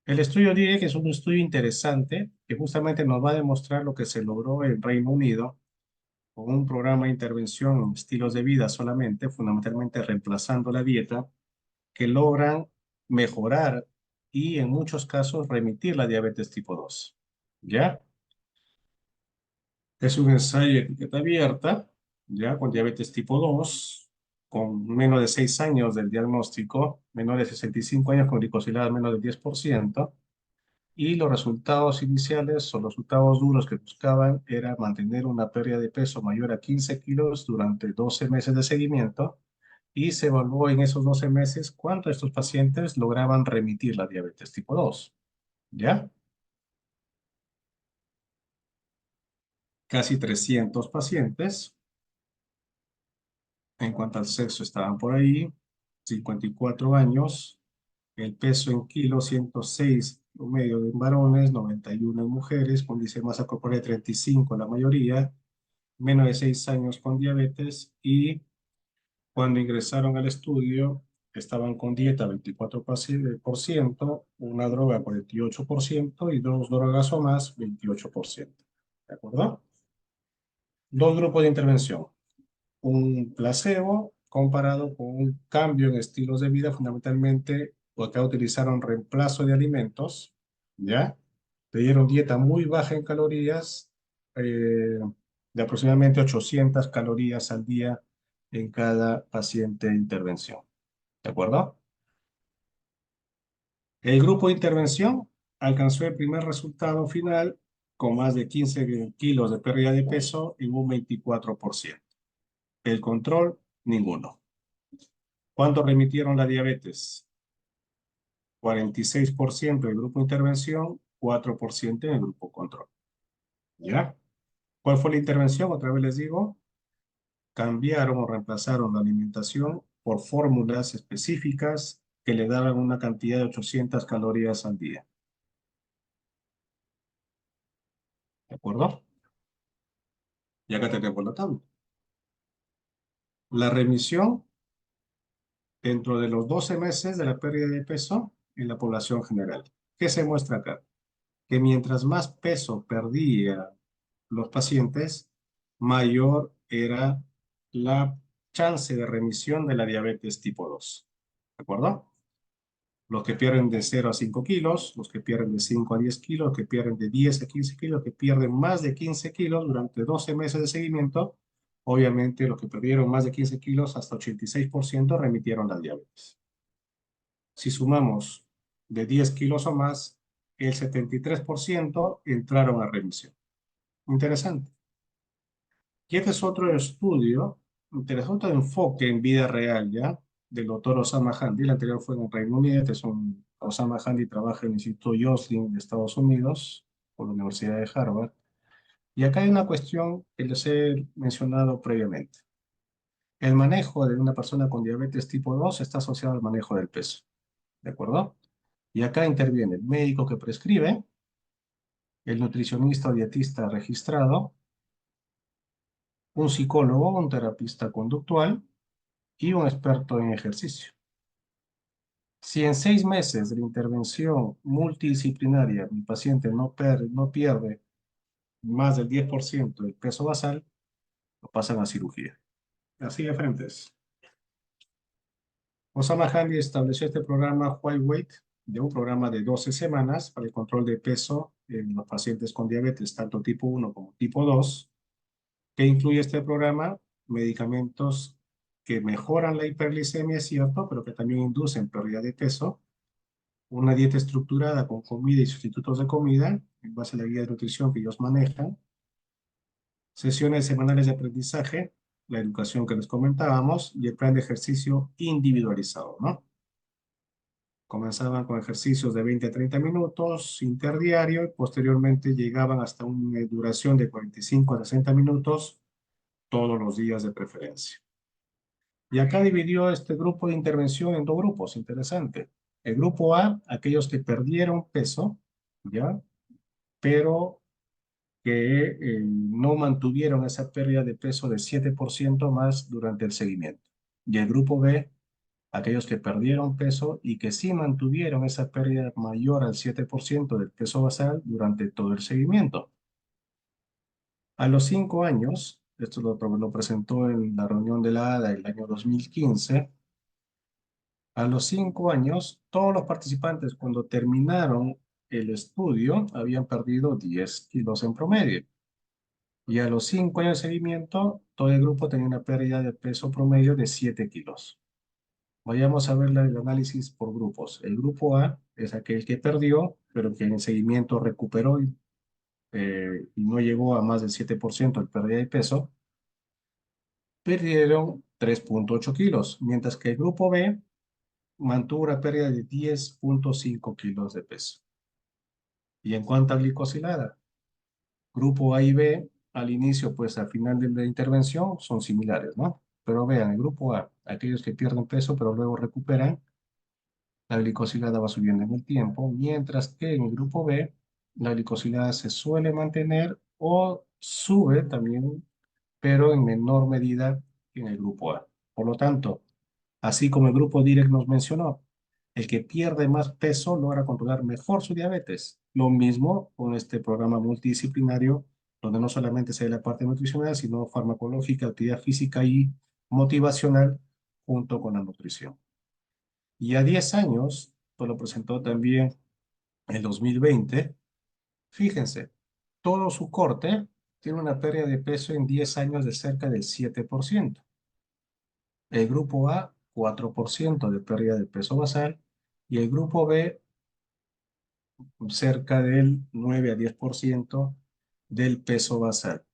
El estudio DIE, que es un estudio interesante, que justamente nos va a demostrar lo que se logró en Reino Unido con un programa de intervención en estilos de vida solamente, fundamentalmente reemplazando la dieta, que logran mejorar y en muchos casos remitir la diabetes tipo 2. ¿Ya? Es un ensayo de etiqueta abierta, ¿ya? Con diabetes tipo 2, con menos de 6 años del diagnóstico, menores de 65 años con glicosilada menos del 10%, y los resultados iniciales o los resultados duros que buscaban era mantener una pérdida de peso mayor a 15 kilos durante 12 meses de seguimiento y se evaluó en esos 12 meses cuántos de estos pacientes lograban remitir la diabetes tipo 2. ¿Ya? Casi 300 pacientes. En cuanto al sexo estaban por ahí, 54 años, el peso en kilos 106 promedio en varones, 91 en mujeres, con índice de masa corporal de 35 la mayoría, menos de 6 años con diabetes y cuando ingresaron al estudio estaban con dieta 24%, una droga 48% y dos drogas o más 28%. ¿De acuerdo? Dos grupos de intervención. Un placebo comparado con un cambio en estilos de vida, fundamentalmente, acá utilizaron reemplazo de alimentos, ¿ya? Le dieron dieta muy baja en calorías, de aproximadamente 800 calorías al día en cada paciente de intervención. ¿De acuerdo? El grupo de intervención alcanzó el primer resultado final con más de 15 kilos de pérdida de peso en un 24%. El control, ninguno. ¿Cuánto remitieron la diabetes? 46% del grupo de intervención, 4% en el grupo control. ¿Ya? ¿Cuál fue la intervención? Otra vez les digo, cambiaron o reemplazaron la alimentación por fórmulas específicas que le daban una cantidad de 800 calorías al día. ¿De acuerdo? Y acá tenemos la tabla. La remisión dentro de los 12 meses de la pérdida de peso en la población general. ¿Qué se muestra acá? Que mientras más peso perdía los pacientes, mayor era la chance de remisión de la diabetes tipo 2. ¿De acuerdo? Los que pierden de 0 a 5 kilos, los que pierden de 5 a 10 kilos, los que pierden de 10 a 15 kilos, los que pierden más de 15 kilos durante 12 meses de seguimiento, obviamente los que perdieron más de 15 kilos, hasta 86% remitieron la diabetes. Si sumamos de 10 kilos o más, el 73% entraron a remisión. Interesante. Y este es otro estudio, interesante enfoque en vida real, ¿ya? Del doctor Osama Hamdi. El anterior fue en el Reino Unido. Osama Hamdi trabaja en el Instituto Joslin de Estados Unidos, por la Universidad de Harvard. Y acá hay una cuestión que les he mencionado previamente. El manejo de una persona con diabetes tipo 2 está asociado al manejo del peso, ¿de acuerdo? Y acá interviene el médico que prescribe, el nutricionista o dietista registrado, un psicólogo, un terapista conductual y un experto en ejercicio. Si en 6 meses de la intervención multidisciplinaria mi paciente no pierde más del 10% del peso basal, lo pasan a cirugía. Así de frente es. Osama Hamdi estableció este programa White Weight, de un programa de 12 semanas para el control de peso en los pacientes con diabetes, tanto tipo 1 como tipo 2, que incluye este programa medicamentos que mejoran la hiperglicemia, es cierto, pero que también inducen pérdida de peso, una dieta estructurada con comida y sustitutos de comida, en base a la guía de nutrición que ellos manejan, sesiones semanales de aprendizaje, la educación que les comentábamos, y el plan de ejercicio individualizado, ¿no? Comenzaban con ejercicios de 20 a 30 minutos interdiario y posteriormente llegaban hasta una duración de 45 a 60 minutos todos los días de preferencia. Y acá dividió este grupo de intervención en dos grupos, interesante. El grupo A, aquellos que perdieron peso, ¿ya? Pero que no mantuvieron esa pérdida de peso de 7% más durante el seguimiento. Y el grupo B, aquellos que perdieron peso y que sí mantuvieron esa pérdida mayor al 7% del peso basal durante todo el seguimiento. A los 5 años, esto lo presentó en la reunión de la ADA el año 2015, a los 5 años, todos los participantes cuando terminaron el estudio habían perdido 10 kilos en promedio. Y a los 5 años de seguimiento, todo el grupo tenía una pérdida de peso promedio de 7 kilos. Vayamos a ver el análisis por grupos. El grupo A es aquel que perdió, pero que en el seguimiento recuperó y no llegó a más del 7% de pérdida de peso. Perdieron 3,8 kilos, mientras que el grupo B mantuvo una pérdida de 10,5 kilos de peso. Y en cuanto a glicosilada, grupo A y B, al inicio, pues al final de la intervención, son similares, ¿no? Pero vean, el grupo A, aquellos que pierden peso pero luego recuperan, la glicosilada va subiendo en el tiempo, mientras que en el grupo B, la glicosilada se suele mantener o sube también, pero en menor medida que en el grupo A. Por lo tanto, así como el grupo Direct nos mencionó, el que pierde más peso logra controlar mejor su diabetes. Lo mismo con este programa multidisciplinario, donde no solamente se ve la parte nutricional, sino farmacológica, actividad física y motivacional junto con la nutrición. Y a 10 años, pues lo presentó también en 2020. Fíjense, todo su corte tiene una pérdida de peso en 10 años de cerca del 7%. El grupo A, 4% de pérdida de peso basal y el grupo B, cerca del 9 a 10% del peso basal.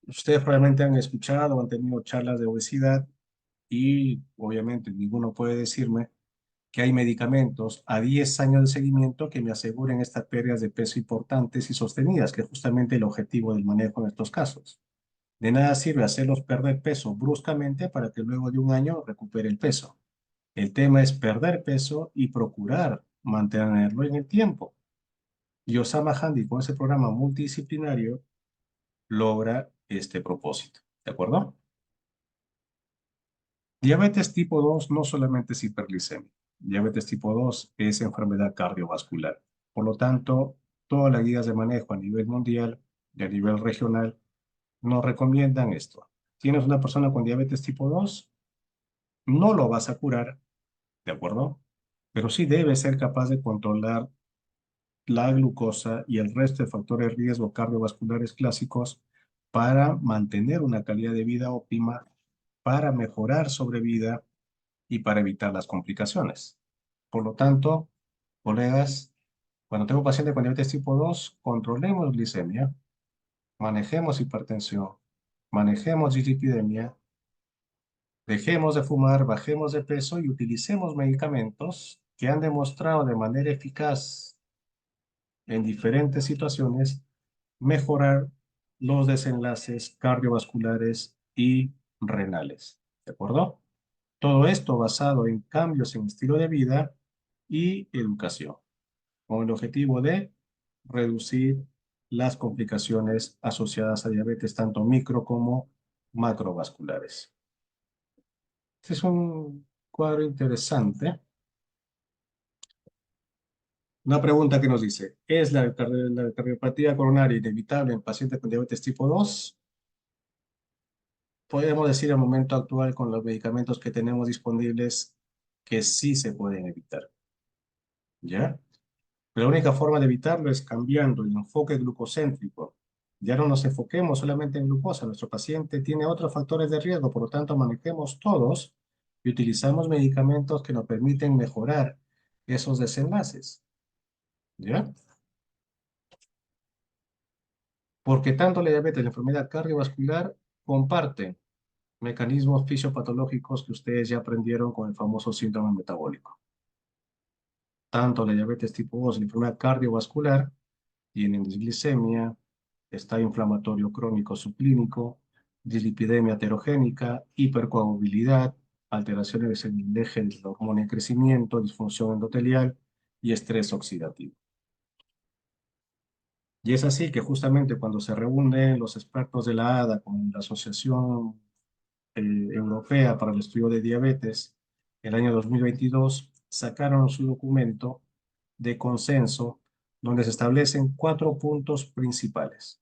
Ustedes probablemente han escuchado o han tenido charlas de obesidad y obviamente ninguno puede decirme que hay medicamentos a 10 años de seguimiento que me aseguren estas pérdidas de peso importantes y sostenidas, que es justamente el objetivo del manejo en estos casos. De nada sirve hacerlos perder peso bruscamente para que luego de un año recupere el peso. El tema es perder peso y procurar mantenerlo en el tiempo. Y Osama Hamdi con ese programa multidisciplinario logra este propósito. ¿De acuerdo? Diabetes tipo 2 no solamente es hiperglicemia. Diabetes tipo 2 es enfermedad cardiovascular. Por lo tanto, todas las guías de manejo a nivel mundial y a nivel regional nos recomiendan esto. Tienes una persona con diabetes tipo 2, no lo vas a curar, ¿de acuerdo? Pero sí debes ser capaz de controlar la glucosa y el resto de factores de riesgo cardiovasculares clásicos para mantener una calidad de vida óptima, para mejorar sobrevida y para evitar las complicaciones. Por lo tanto, colegas, cuando tengo paciente con diabetes tipo 2, controlemos glicemia, manejemos hipertensión, manejemos dislipidemia, dejemos de fumar, bajemos de peso y utilicemos medicamentos que han demostrado de manera eficaz en diferentes situaciones mejorar los desenlaces cardiovasculares y renales. ¿De acuerdo? Todo esto basado en cambios en estilo de vida y educación, con el objetivo de reducir las complicaciones asociadas a diabetes, tanto micro como macrovasculares. Este es un cuadro interesante. Una pregunta que nos dice, ¿es la cardiopatía coronaria inevitable en pacientes con diabetes tipo 2? Podemos decir al momento actual con los medicamentos que tenemos disponibles que sí se pueden evitar, ¿ya? Pero la única forma de evitarlo es cambiando el enfoque glucocéntrico. Ya no nos enfoquemos solamente en glucosa, nuestro paciente tiene otros factores de riesgo, por lo tanto manejemos todos y utilizamos medicamentos que nos permiten mejorar esos desenlaces, ¿ya? Porque tanto la diabetes y la enfermedad cardiovascular comparten mecanismos fisiopatológicos que ustedes ya aprendieron con el famoso síndrome metabólico. Tanto la diabetes tipo 2 y la enfermedad cardiovascular tienen disglicemia, estado inflamatorio crónico subclínico, dislipidemia heterogénica, hipercoagulabilidad, alteraciones en el eje de la hormona en crecimiento, disfunción endotelial y estrés oxidativo. Y es así que justamente cuando se reúnen los expertos de la ADA con la Asociación Europea para el Estudio de Diabetes, el año 2022, sacaron su documento de consenso donde se establecen 4 puntos principales.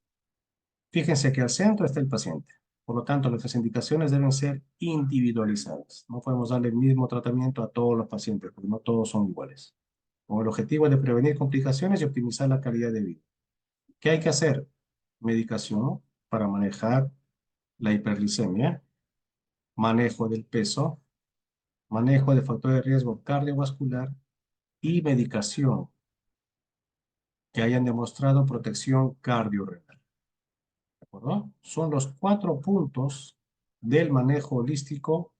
Fíjense que al centro está el paciente. Por lo tanto, nuestras indicaciones deben ser individualizadas. No podemos darle el mismo tratamiento a todos los pacientes, porque no todos son iguales. Con el objetivo de prevenir complicaciones y optimizar la calidad de vida. ¿Qué hay que hacer? Medicación para manejar la hiperglicemia, manejo del peso, manejo de factores de riesgo cardiovascular y medicación que hayan demostrado protección cardiorrenal. ¿De acuerdo? Son los 4 puntos del manejo holístico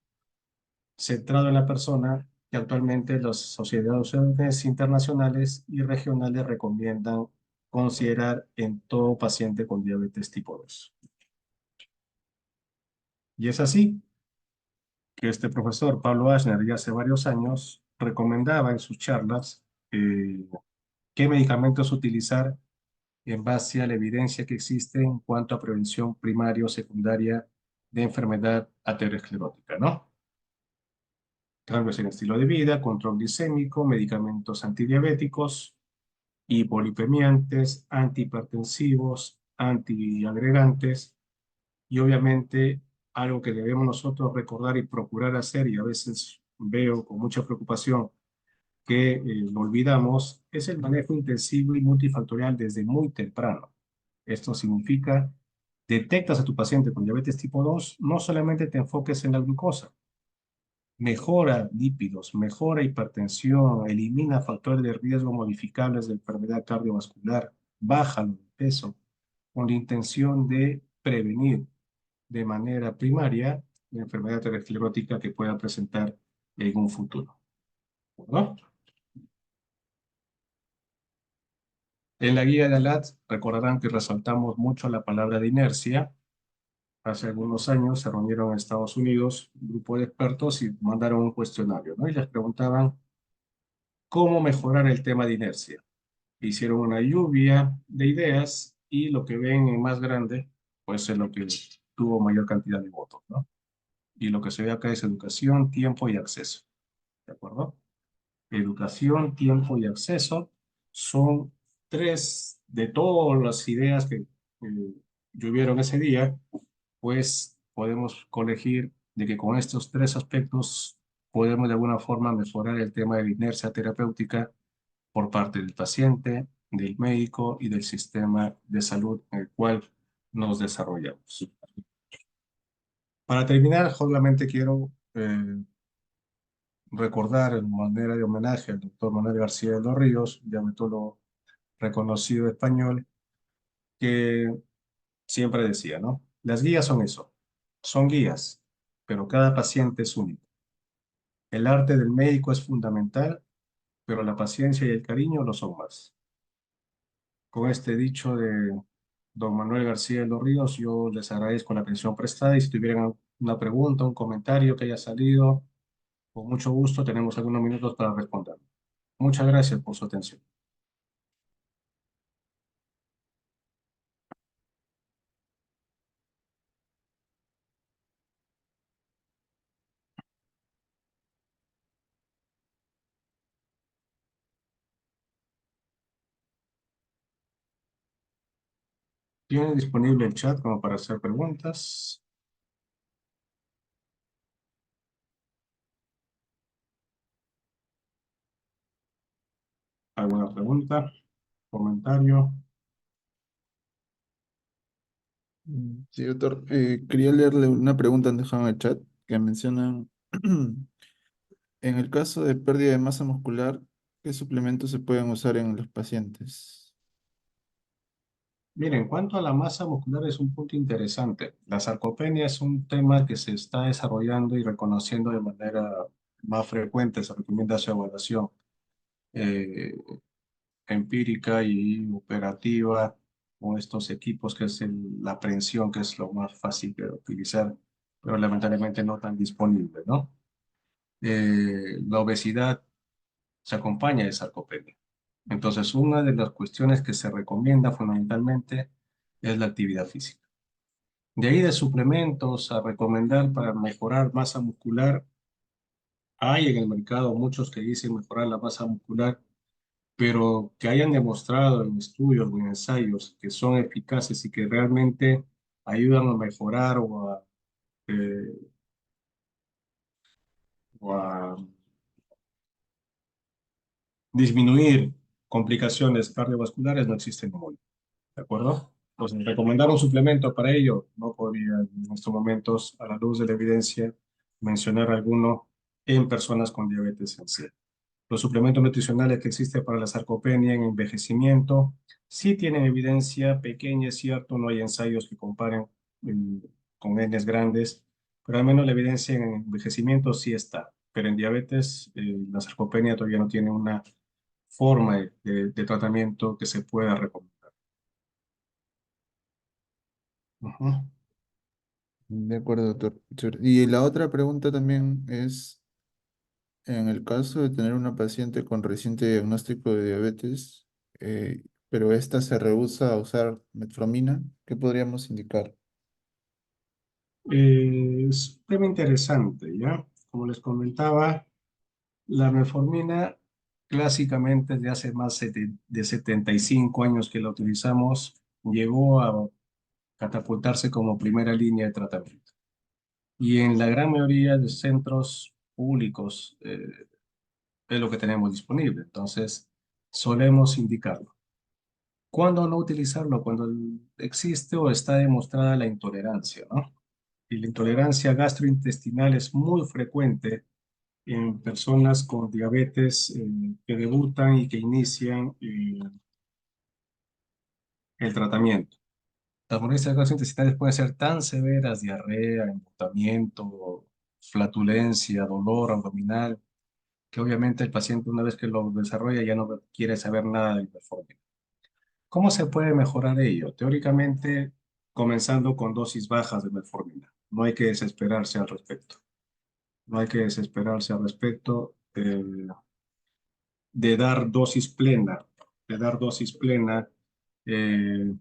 centrado en la persona que actualmente las sociedades internacionales y regionales recomiendan considerar en todo paciente con diabetes tipo 2. Y es así que este profesor, Pablo Ashner, ya hace varios años, recomendaba en sus charlas qué medicamentos utilizar en base a la evidencia que existe en cuanto a prevención primaria o secundaria de enfermedad aterosclerótica, ¿no? Cambios en estilo de vida, control glicémico, medicamentos antidiabéticos, hipolipemiantes, antihipertensivos, antiagregantes y obviamente algo que debemos nosotros recordar y procurar hacer y a veces veo con mucha preocupación que lo olvidamos, es el manejo intensivo y multifactorial desde muy temprano. Esto significa, detectas a tu paciente con diabetes tipo 2, no solamente te enfoques en la glucosa, mejora lípidos, mejora hipertensión, elimina factores de riesgo modificables de enfermedad cardiovascular, baja el peso, con la intención de prevenir de manera primaria la enfermedad aterosclerótica que pueda presentar en un futuro. ¿No? En la guía de ALAT recordarán que resaltamos mucho la palabra de inercia. Hace algunos años se reunieron en Estados Unidos un grupo de expertos y mandaron un cuestionario, ¿no? Y les preguntaban cómo mejorar el tema de inercia. Hicieron una lluvia de ideas y lo que ven en más grande, pues es lo que tuvo mayor cantidad de votos, ¿no? Y lo que se ve acá es educación, tiempo y acceso, ¿de acuerdo? Educación, tiempo y acceso son tres de todas las ideas que llovieron ese día, pues podemos colegir de que con estos tres aspectos podemos de alguna forma mejorar el tema de la inercia terapéutica por parte del paciente, del médico y del sistema de salud en el cual nos desarrollamos. Para terminar, solamente quiero recordar en manera de homenaje al doctor Manuel García de los Ríos, diabetólogo reconocido español, que siempre decía, ¿no? Las guías son eso, son guías, pero cada paciente es único. El arte del médico es fundamental, pero la paciencia y el cariño lo son más. Con este dicho de don Manuel García de los Ríos, yo les agradezco la atención prestada y si tuvieran una pregunta, un comentario que haya salido, con mucho gusto tenemos algunos minutos para responder. Muchas gracias por su atención. ¿Tienen disponible el chat como para hacer preguntas? ¿Alguna pregunta? ¿Comentario? Sí, doctor. Quería leerle una pregunta dejado en el chat que mencionan, en el caso de pérdida de masa muscular, ¿qué suplementos se pueden usar en los pacientes? Miren, en cuanto a la masa muscular es un punto interesante. La sarcopenia es un tema que se está desarrollando y reconociendo de manera más frecuente. Se recomienda su evaluación eh, empírica y operativa con estos equipos que es la aprehensión, que es lo más fácil de utilizar, pero lamentablemente no tan disponible, ¿no? La obesidad se acompaña de sarcopenia. Entonces, una de las cuestiones que se recomienda fundamentalmente es la actividad física. De ahí de suplementos a recomendar para mejorar masa muscular, hay en el mercado muchos que dicen mejorar la masa muscular, pero que hayan demostrado en estudios o en ensayos que son eficaces y que realmente ayudan a mejorar eh, o a disminuir complicaciones cardiovasculares, no existen ninguno. ¿De acuerdo? Entonces, recomendar un suplemento para ello, no podría en estos momentos, a la luz de la evidencia, mencionar alguno en personas con diabetes en sí. Los suplementos nutricionales que existen para la sarcopenia en envejecimiento sí tienen evidencia pequeña, es cierto, no hay ensayos que comparen mm, con Ns grandes, pero al menos la evidencia en envejecimiento sí está. Pero en diabetes, la sarcopenia todavía no tiene una forma de tratamiento que se pueda recomendar. Ujú. De acuerdo, doctor. Y la otra pregunta también es, en el caso de tener una paciente con reciente diagnóstico de diabetes, pero esta se rehúsa a usar metformina, ¿qué podríamos indicar? Es un tema interesante, ¿ya? Como les comentaba, la metformina clásicamente desde hace más de 75 años que la utilizamos, llegó a catapultarse como primera línea de tratamiento. Y en la gran mayoría de centros públicos es lo que tenemos disponible, entonces solemos indicarlo. ¿Cuándo no utilizarlo? Cuando existe o está demostrada la intolerancia, ¿no? Y la intolerancia gastrointestinal es muy frecuente en personas con diabetes que debutan y que inician el tratamiento. Las molestias gastrointestinales pueden ser tan severas, diarrea, embotamiento, flatulencia, dolor abdominal, que obviamente el paciente una vez que lo desarrolla ya no quiere saber nada de metformina. ¿Cómo se puede mejorar ello? Teóricamente, comenzando con dosis bajas de metformina. No hay que desesperarse al respecto. No hay que desesperarse al respecto de dar dosis plena, de dar dosis plena. eh,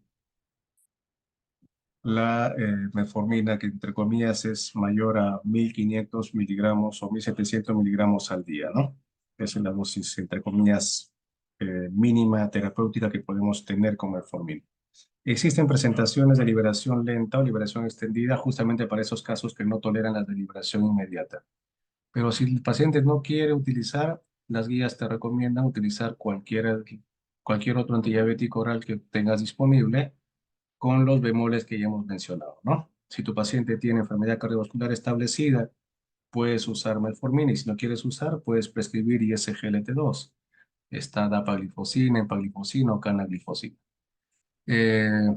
metformina, que entre comillas es mayor a 1500 miligramos o 1700 miligramos al día, ¿no? Esa es la dosis, entre comillas, mínima terapéutica que podemos tener con metformina. Existen presentaciones de liberación lenta o liberación extendida justamente para esos casos que no toleran la liberación inmediata. Pero si el paciente no quiere utilizar, las guías te recomiendan utilizar cualquier otro antidiabético oral que tengas disponible con los bemoles que ya hemos mencionado, ¿no? Si tu paciente tiene enfermedad cardiovascular establecida, puedes usar metformina y si no quieres usar, puedes prescribir ISGLT2. Está dapaglifosina, empaglifosina o canaglifosina. Eh,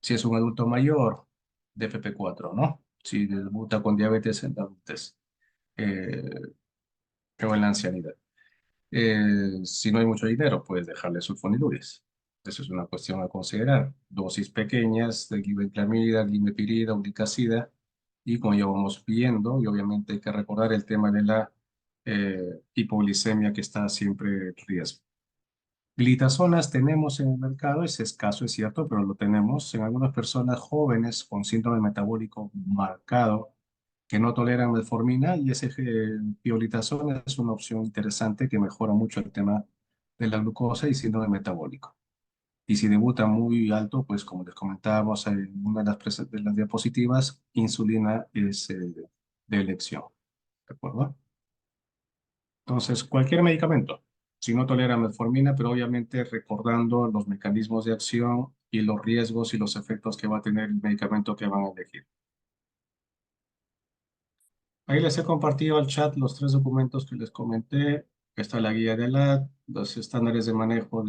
si es un adulto mayor, DPP4, ¿no? Si debuta con diabetes en la adultez eh, o en la ancianidad. Si no hay mucho dinero, puedes dejarle sulfonilureas. Eso es una cuestión a considerar. Dosis pequeñas de glibenclamida, glimepirida, uricacida, y como ya vamos viendo, y obviamente hay que recordar el tema de la hipoglicemia que está siempre en riesgo. Glitazonas tenemos en el mercado, es escaso, es cierto, pero lo tenemos en algunas personas jóvenes con síndrome metabólico marcado que no toleran metformina y ese pioglitazona es una opción interesante que mejora mucho el tema de la glucosa y síndrome metabólico. Y si debuta muy alto, pues como les comentábamos en una de de las diapositivas, insulina es de elección. ¿De acuerdo? Entonces, cualquier medicamento, si no tolera metformina, pero obviamente recordando los mecanismos de acción y los riesgos y los efectos que va a tener el medicamento que van a elegir. Ahí les he compartido al chat los tres documentos que les comenté. Está la guía de la, los estándares de manejo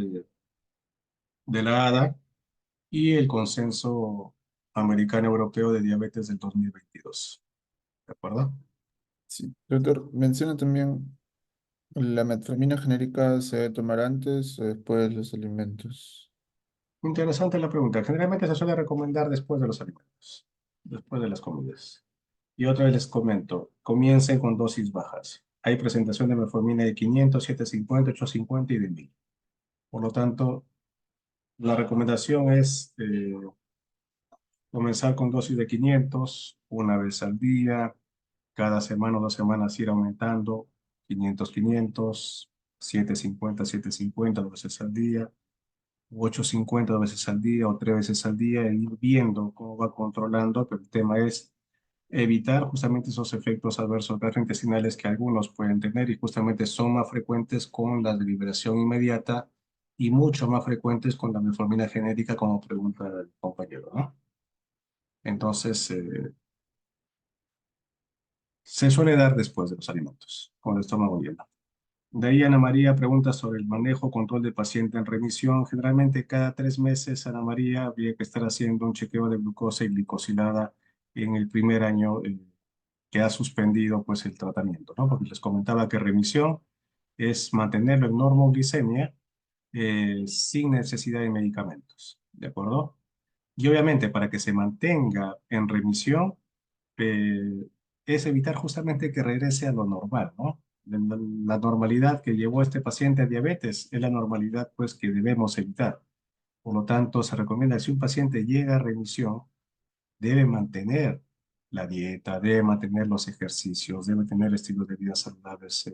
de la ADA y el consenso americano europeo de diabetes del 2022. ¿De acuerdo? Sí. Doctor, menciona también, ¿la metformina genérica se debe tomar antes o después de los alimentos? Interesante la pregunta. Generalmente se suele recomendar después de los alimentos, después de las comidas. Y otra vez les comento, comiencen con dosis bajas. Hay presentación de metformina de 500, 750, 850 y de 1000. Por lo tanto, la recomendación es comenzar con dosis de 500 una vez al día, cada semana o 2 semanas ir aumentando, 500, 500, 750, 750 dos veces al día, 850 dos veces al día o 3 veces al día, e ir viendo cómo va controlando, pero el tema es evitar justamente esos efectos adversos gastrointestinales que algunos pueden tener y justamente son más frecuentes con la liberación inmediata y mucho más frecuentes con la metformina genética, como pregunta el compañero, ¿no? Entonces, se suele dar después de los alimentos, con el estómago lleno. De ahí Ana María pregunta sobre el manejo control del paciente en remisión. Generalmente cada 3 meses, Ana María, habría que estar haciendo un chequeo de glucosa y glicosilada en el primer año que ha suspendido pues el tratamiento, ¿no? Porque les comentaba que remisión es mantenerlo en normoglicemia sin necesidad de medicamentos, ¿de acuerdo? Y obviamente para que se mantenga en remisión eh, es evitar justamente que regrese a lo normal, ¿no? La normalidad que llevó a este paciente a diabetes es la normalidad pues que debemos evitar. Por lo tanto, se recomienda que si un paciente llega a remisión, debe mantener la dieta, debe mantener los ejercicios, debe tener estilos de vida saludables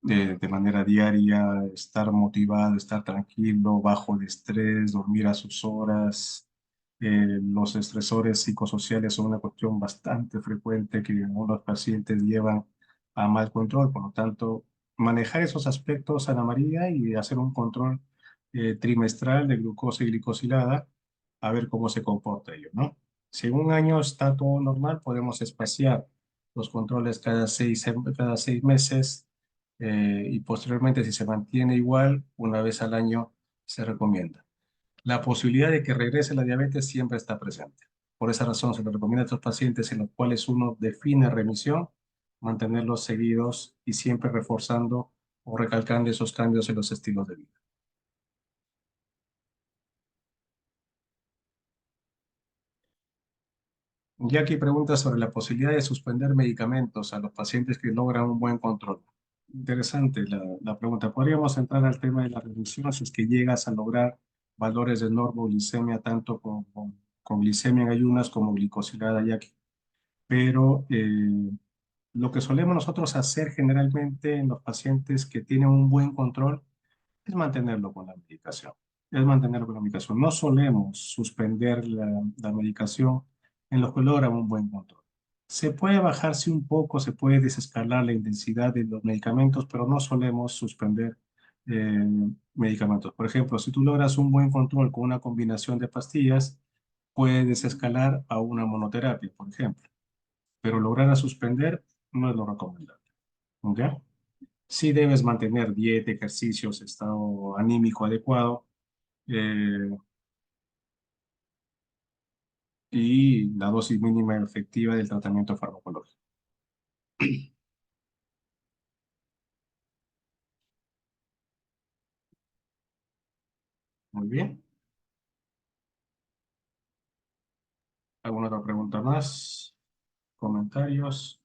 de manera diaria, estar motivado, estar tranquilo, bajo de estrés, dormir a sus horas. Los estresores psicosociales son una cuestión bastante frecuente que algunos pacientes llevan a mal control. Por lo tanto, manejar esos aspectos, Ana María, y hacer un control trimestral de glucosa y glicosilada, a ver cómo se comporta ello, ¿no? Si en un año está todo normal, podemos espaciar los controles cada 6 meses y posteriormente, si se mantiene igual, una vez al año se recomienda. La posibilidad de que regrese la diabetes siempre está presente. Por esa razón, se le recomienda a estos pacientes en los cuales uno define remisión, mantenerlos seguidos y siempre reforzando o recalcando esos cambios en los estilos de vida. Jackie pregunta sobre la posibilidad de suspender medicamentos a los pacientes que logran un buen control. Interesante la pregunta. Podríamos entrar al tema de la reducción si es que llegas a lograr valores de normoglicemia tanto con glicemia en ayunas como glicosilada, Jackie. Pero lo que solemos nosotros hacer generalmente en los pacientes que tienen un buen control es mantenerlo con la medicación. Es mantenerlo con la medicación. No solemos suspender la medicación en los que logran un buen control. Se puede bajarse un poco, se puede desescalar la intensidad de los medicamentos, pero no solemos suspender eh, medicamentos. Por ejemplo, si tú logras un buen control con una combinación de pastillas, puedes desescalar a una monoterapia, por ejemplo, pero lograr a suspender no es lo recomendable. ¿Ok? Sí debes mantener dieta, ejercicios, estado anímico adecuado eh, y la dosis mínima efectiva del tratamiento farmacológico. Muy bien. ¿Alguna otra pregunta más? ¿Comentarios?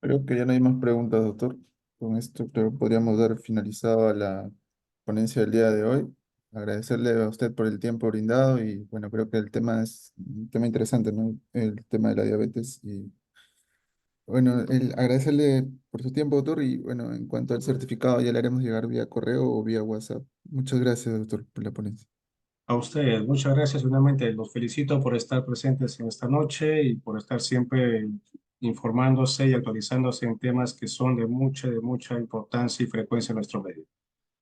Creo que ya no hay más preguntas, doctor. Con esto creo que podríamos dar finalizado a la ponencia del día de hoy. Agradecerle a usted por el tiempo brindado y bueno, creo que el tema es un tema interesante, ¿no? El tema de la diabetes y bueno, agradecerle por su tiempo, doctor, y bueno, en cuanto al certificado ya le haremos llegar vía correo o vía WhatsApp. Muchas gracias, doctor, por la ponencia. A ustedes, muchas gracias. Nuevamente los felicito por estar presentes en esta noche y por estar siempre informándose y actualizándose en temas que son de mucha importancia y frecuencia en nuestro medio.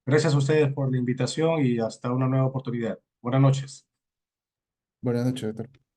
Gracias a ustedes por la invitación y hasta una nueva oportunidad. Buenas noches. Buenas noches, doctor.